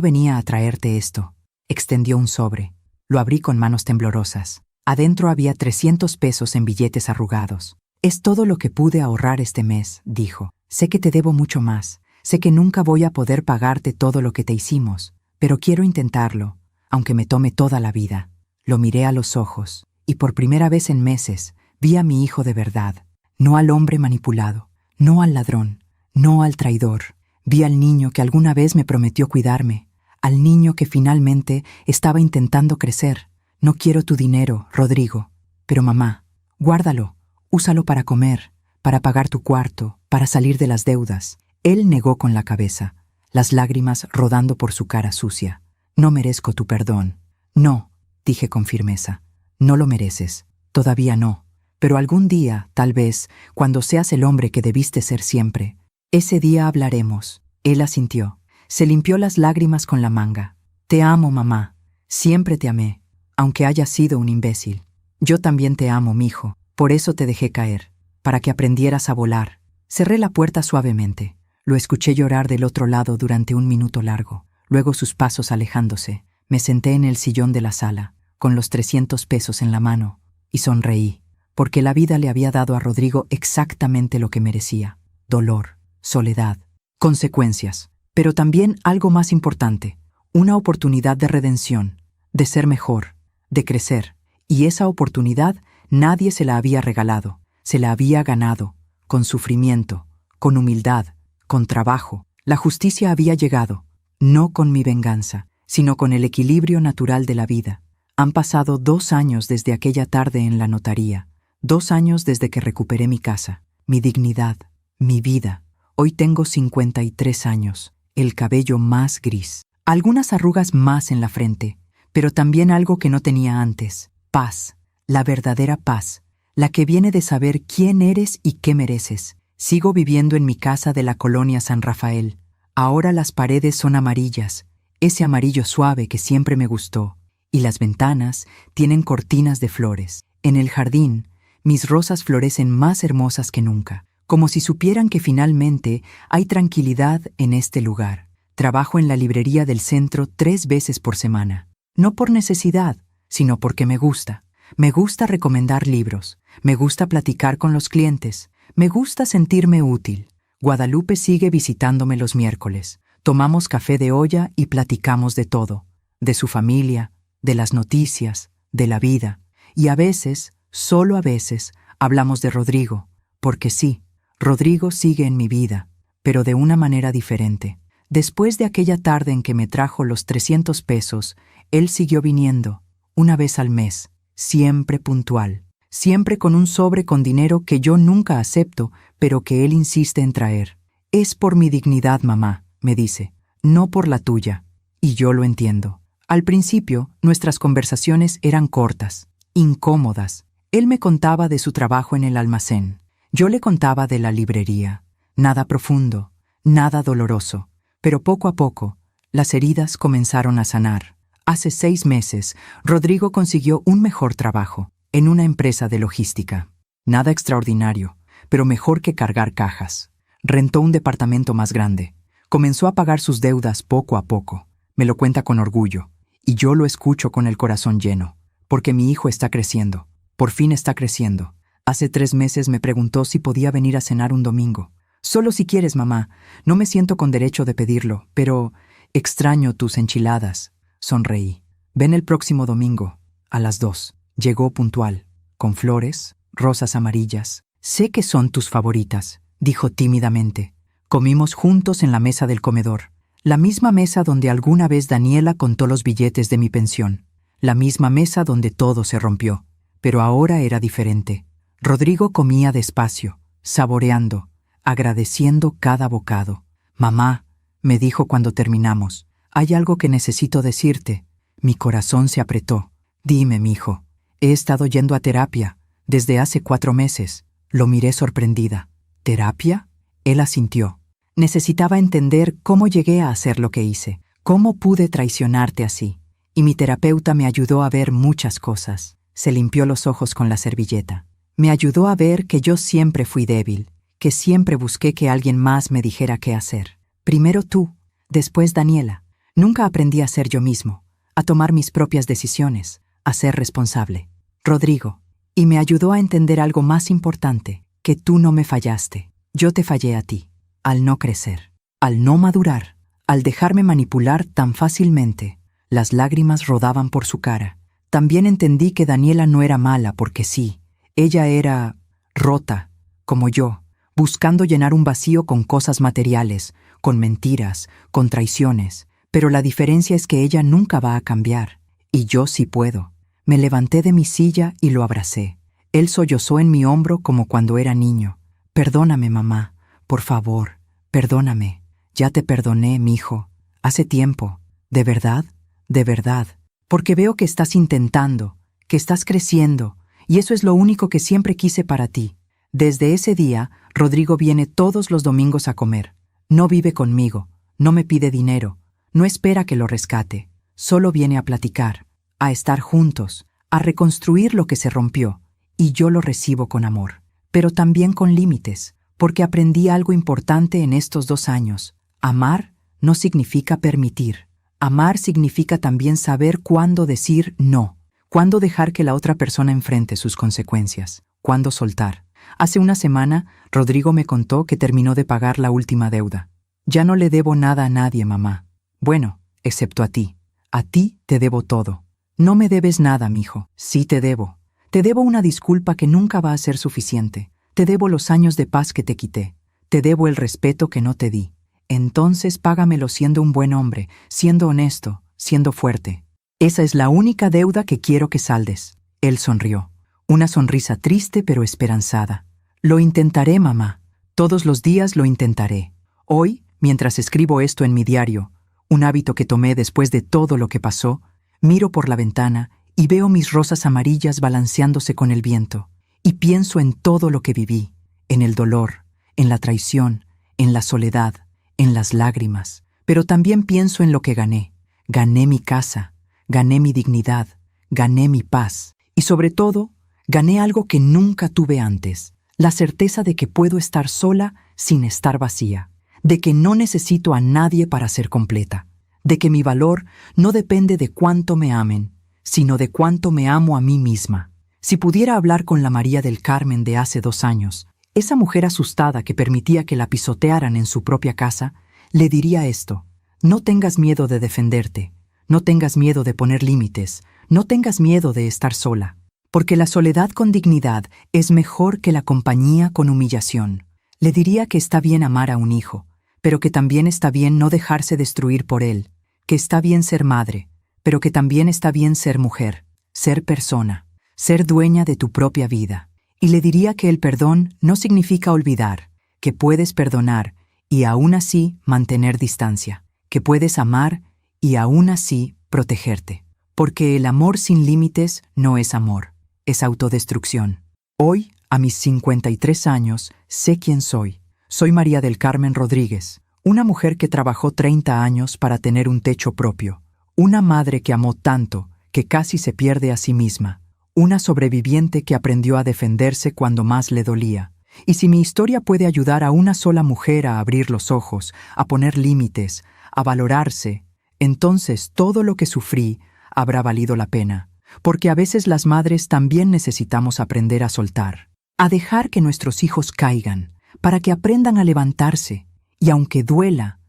venía a traerte esto». Extendió un sobre. Lo abrí con manos temblorosas. Adentro había 300 pesos en billetes arrugados. «Es todo lo que pude ahorrar este mes», dijo. «Sé que te debo mucho más. Sé que nunca voy a poder pagarte todo lo que te hicimos, pero quiero intentarlo, aunque me tome toda la vida». Lo miré a los ojos, y por primera vez en meses vi a mi hijo de verdad, no al hombre manipulado, no al ladrón, no al traidor. Vi al niño que alguna vez me prometió cuidarme, al niño que finalmente estaba intentando crecer. «No quiero tu dinero, Rodrigo, pero mamá, guárdalo, úsalo para comer, para pagar tu cuarto, para salir de las deudas». Él negó con la cabeza, las lágrimas rodando por su cara sucia. «No merezco tu perdón». «No», dije con firmeza, «no lo mereces, todavía no, pero algún día, tal vez, cuando seas el hombre que debiste ser siempre, ese día hablaremos». Él asintió, se limpió las lágrimas con la manga. «Te amo, mamá, siempre te amé, aunque hayas sido un imbécil. Yo también te amo, mijo, por eso te dejé caer, para que aprendieras a volar». Cerré la puerta suavemente. Lo escuché llorar del otro lado durante un minuto largo, luego sus pasos alejándose. Me senté en el sillón de la sala, con los 300 pesos en la mano, y sonreí, porque la vida le había dado a Rodrigo exactamente lo que merecía: dolor, soledad, consecuencias, pero también algo más importante, una oportunidad de redención, de ser mejor, de crecer, y esa oportunidad nadie se la había regalado, se la había ganado, con sufrimiento, con humildad, con trabajo. La justicia había llegado, no con mi venganza, sino con el equilibrio natural de la vida. Han pasado 2 años desde aquella tarde en la notaría, 2 años desde que recuperé mi casa, mi dignidad, mi vida. Hoy tengo 53 años, el cabello más gris, algunas arrugas más en la frente, pero también algo que no tenía antes: paz, la verdadera paz, la que viene de saber quién eres y qué mereces. Sigo viviendo en mi casa de la colonia San Rafael. Ahora las paredes son amarillas, ese amarillo suave que siempre me gustó, y las ventanas tienen cortinas de flores. En el jardín, mis rosas florecen más hermosas que nunca, como si supieran que finalmente hay tranquilidad en este lugar. Trabajo en la librería del centro 3 veces por semana, no por necesidad, sino porque me gusta. Me gusta recomendar libros, me gusta platicar con los clientes, me gusta sentirme útil. Guadalupe sigue visitándome los miércoles. Tomamos café de olla y platicamos de todo, de su familia, de las noticias, de la vida. Y a veces, solo a veces, hablamos de Rodrigo, porque sí, Rodrigo sigue en mi vida, pero de una manera diferente. Después de aquella tarde en que me trajo los 300 pesos, él siguió viniendo, una vez al mes, siempre puntual, siempre con un sobre con dinero que yo nunca acepto, pero que él insiste en traer. «Es por mi dignidad, mamá», me dice, «no por la tuya». Y yo lo entiendo. Al principio, nuestras conversaciones eran cortas, incómodas. Él me contaba de su trabajo en el almacén. Yo le contaba de la librería. Nada profundo, nada doloroso. Pero poco a poco, las heridas comenzaron a sanar. Hace 6 meses, Rodrigo consiguió un mejor trabajo, en una empresa de logística. Nada extraordinario, pero mejor que cargar cajas. Rentó un departamento más grande. Comenzó a pagar sus deudas poco a poco. Me lo cuenta con orgullo, y yo lo escucho con el corazón lleno, porque mi hijo está creciendo. Por fin está creciendo. Hace 3 meses me preguntó si podía venir a cenar un domingo. «Solo si quieres, mamá. No me siento con derecho de pedirlo, pero extraño tus enchiladas». Sonreí. «Ven el próximo domingo, a las 2. Llegó puntual, con flores, rosas amarillas. «Sé que son tus favoritas», dijo tímidamente. Comimos juntos en la mesa del comedor, la misma mesa donde alguna vez Daniela contó los billetes de mi pensión, la misma mesa donde todo se rompió. Pero ahora era diferente. Rodrigo comía despacio, saboreando, agradeciendo cada bocado. «Mamá», me dijo cuando terminamos, «hay algo que necesito decirte». Mi corazón se apretó. «Dime, mijo». «He estado yendo a terapia, desde hace 4 meses». Lo miré sorprendida. «¿Terapia?». Él asintió. Necesitaba entender cómo llegué a hacer lo que hice, cómo pude traicionarte así. Y mi terapeuta me ayudó a ver muchas cosas. Se limpió los ojos con la servilleta. Me ayudó a ver que yo siempre fui débil, que siempre busqué que alguien más me dijera qué hacer. Primero tú, después Daniela. Nunca aprendí a ser yo mismo, a tomar mis propias decisiones, a ser responsable. Rodrigo. Y me ayudó a entender algo más importante, que tú no me fallaste. Yo te fallé a ti, al no crecer, al no madurar, al dejarme manipular tan fácilmente. Las lágrimas rodaban por su cara. También entendí que Daniela no era mala porque sí. Ella era rota, como yo, buscando llenar un vacío con cosas materiales, con mentiras, con traiciones. Pero la diferencia es que ella nunca va a cambiar. Y yo sí puedo. Me levanté de mi silla y lo abracé. Él sollozó en mi hombro como cuando era niño. «Perdóname, mamá. Por favor, perdóname. Ya te perdoné, mijo. Hace tiempo. ¿De verdad? De verdad. Porque veo que estás intentando, que estás creciendo, y eso es lo único que siempre quise para ti». Desde ese día, Rodrigo viene todos los domingos a comer. No vive conmigo, no me pide dinero, no espera que lo rescate. Solo viene a platicar, a estar juntos, a reconstruir lo que se rompió, y yo lo recibo con amor, pero también con límites, porque aprendí algo importante en estos 2 años. Amar no significa permitir. Amar significa también saber cuándo decir no, cuándo dejar que la otra persona enfrente sus consecuencias, cuándo soltar. Hace una semana, Rodrigo me contó que terminó de pagar la última deuda. «Ya no le debo nada a nadie, mamá. Bueno, excepto a ti. A ti te debo todo». «No me debes nada, mijo». «Sí te debo. Te debo una disculpa que nunca va a ser suficiente. Te debo los años de paz que te quité. Te debo el respeto que no te di. Entonces págamelo siendo un buen hombre, siendo honesto, siendo fuerte. Esa es la única deuda que quiero que saldes». Él sonrió. Una sonrisa triste pero esperanzada. «Lo intentaré, mamá. Todos los días lo intentaré. Hoy, mientras escribo esto en mi diario, un hábito que tomé después de todo lo que pasó, miro por la ventana y veo mis rosas amarillas balanceándose con el viento. Y pienso en todo lo que viví, en el dolor, en la traición, en la soledad, en las lágrimas. Pero también pienso en lo que gané. Gané mi casa, gané mi dignidad, gané mi paz. Y sobre todo, gané algo que nunca tuve antes, la certeza de que puedo estar sola sin estar vacía, de que no necesito a nadie para ser completa, de que mi valor no depende de cuánto me amen, sino de cuánto me amo a mí misma. Si pudiera hablar con la María del Carmen de hace 2 años, esa mujer asustada que permitía que la pisotearan en su propia casa, le diría esto: no tengas miedo de defenderte, no tengas miedo de poner límites, no tengas miedo de estar sola, porque la soledad con dignidad es mejor que la compañía con humillación. Le diría que está bien amar a un hijo, pero que también está bien no dejarse destruir por él, que está bien ser madre, pero que también está bien ser mujer, ser persona, ser dueña de tu propia vida. Y le diría que el perdón no significa olvidar, que puedes perdonar y aún así mantener distancia, que puedes amar y aún así protegerte. Porque el amor sin límites no es amor, es autodestrucción. Hoy, a mis 53 años, sé quién soy. Soy María del Carmen Rodríguez, una mujer que trabajó 30 años para tener un techo propio, una madre que amó tanto que casi se pierde a sí misma, una sobreviviente que aprendió a defenderse cuando más le dolía. Y si mi historia puede ayudar a una sola mujer a abrir los ojos, a poner límites, a valorarse, entonces todo lo que sufrí habrá valido la pena, porque a veces las madres también necesitamos aprender a soltar, a dejar que nuestros hijos caigan, para que aprendan a levantarse, y aunque duela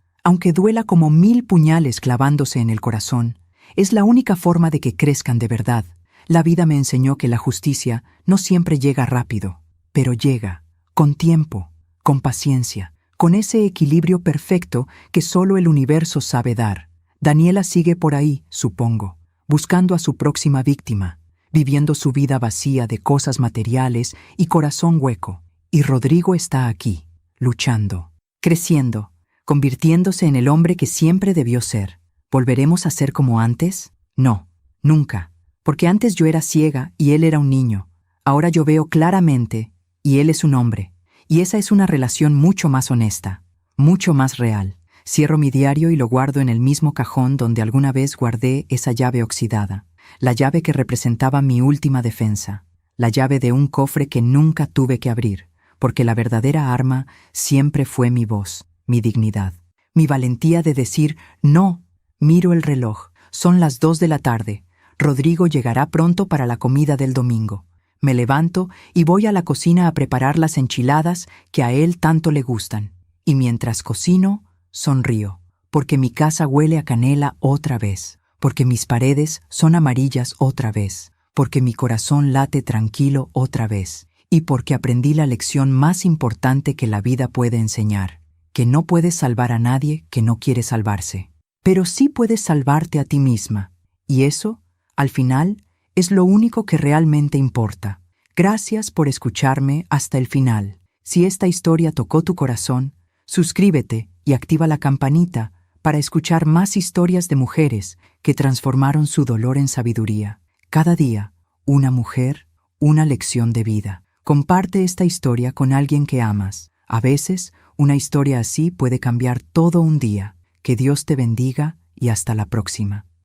como 1000 puñales clavándose en el corazón, es la única forma de que crezcan de verdad. La vida me enseñó que la justicia no siempre llega rápido, pero llega, con tiempo, con paciencia, con ese equilibrio perfecto que solo el universo sabe dar. Daniela sigue por ahí, supongo, buscando a su próxima víctima, viviendo su vida vacía de cosas materiales y corazón hueco. Y Rodrigo está aquí, luchando, creciendo, convirtiéndose en el hombre que siempre debió ser. ¿Volveremos a ser como antes? No, nunca, porque antes yo era ciega y él era un niño. Ahora yo veo claramente y él es un hombre. Y esa es una relación mucho más honesta, mucho más real. Cierro mi diario y lo guardo en el mismo cajón donde alguna vez guardé esa llave oxidada, la llave que representaba mi última defensa, la llave de un cofre que nunca tuve que abrir, porque la verdadera arma siempre fue mi voz, mi dignidad, mi valentía de decir no. Miro el reloj, son las 2 de la tarde. Rodrigo llegará pronto para la comida del domingo. Me levanto y voy a la cocina a preparar las enchiladas que a él tanto le gustan. Y mientras cocino, sonrío, porque mi casa huele a canela otra vez, porque mis paredes son amarillas otra vez, porque mi corazón late tranquilo otra vez, y porque aprendí la lección más importante que la vida puede enseñar, que no puedes salvar a nadie que no quiere salvarse. Pero sí puedes salvarte a ti misma, y eso, al final, es lo único que realmente importa. Gracias por escucharme hasta el final. Si esta historia tocó tu corazón, suscríbete y activa la campanita para escuchar más historias de mujeres que transformaron su dolor en sabiduría. Cada día, una mujer, una lección de vida. Comparte esta historia con alguien que amas. A veces, una historia así puede cambiar todo un día. Que Dios te bendiga y hasta la próxima.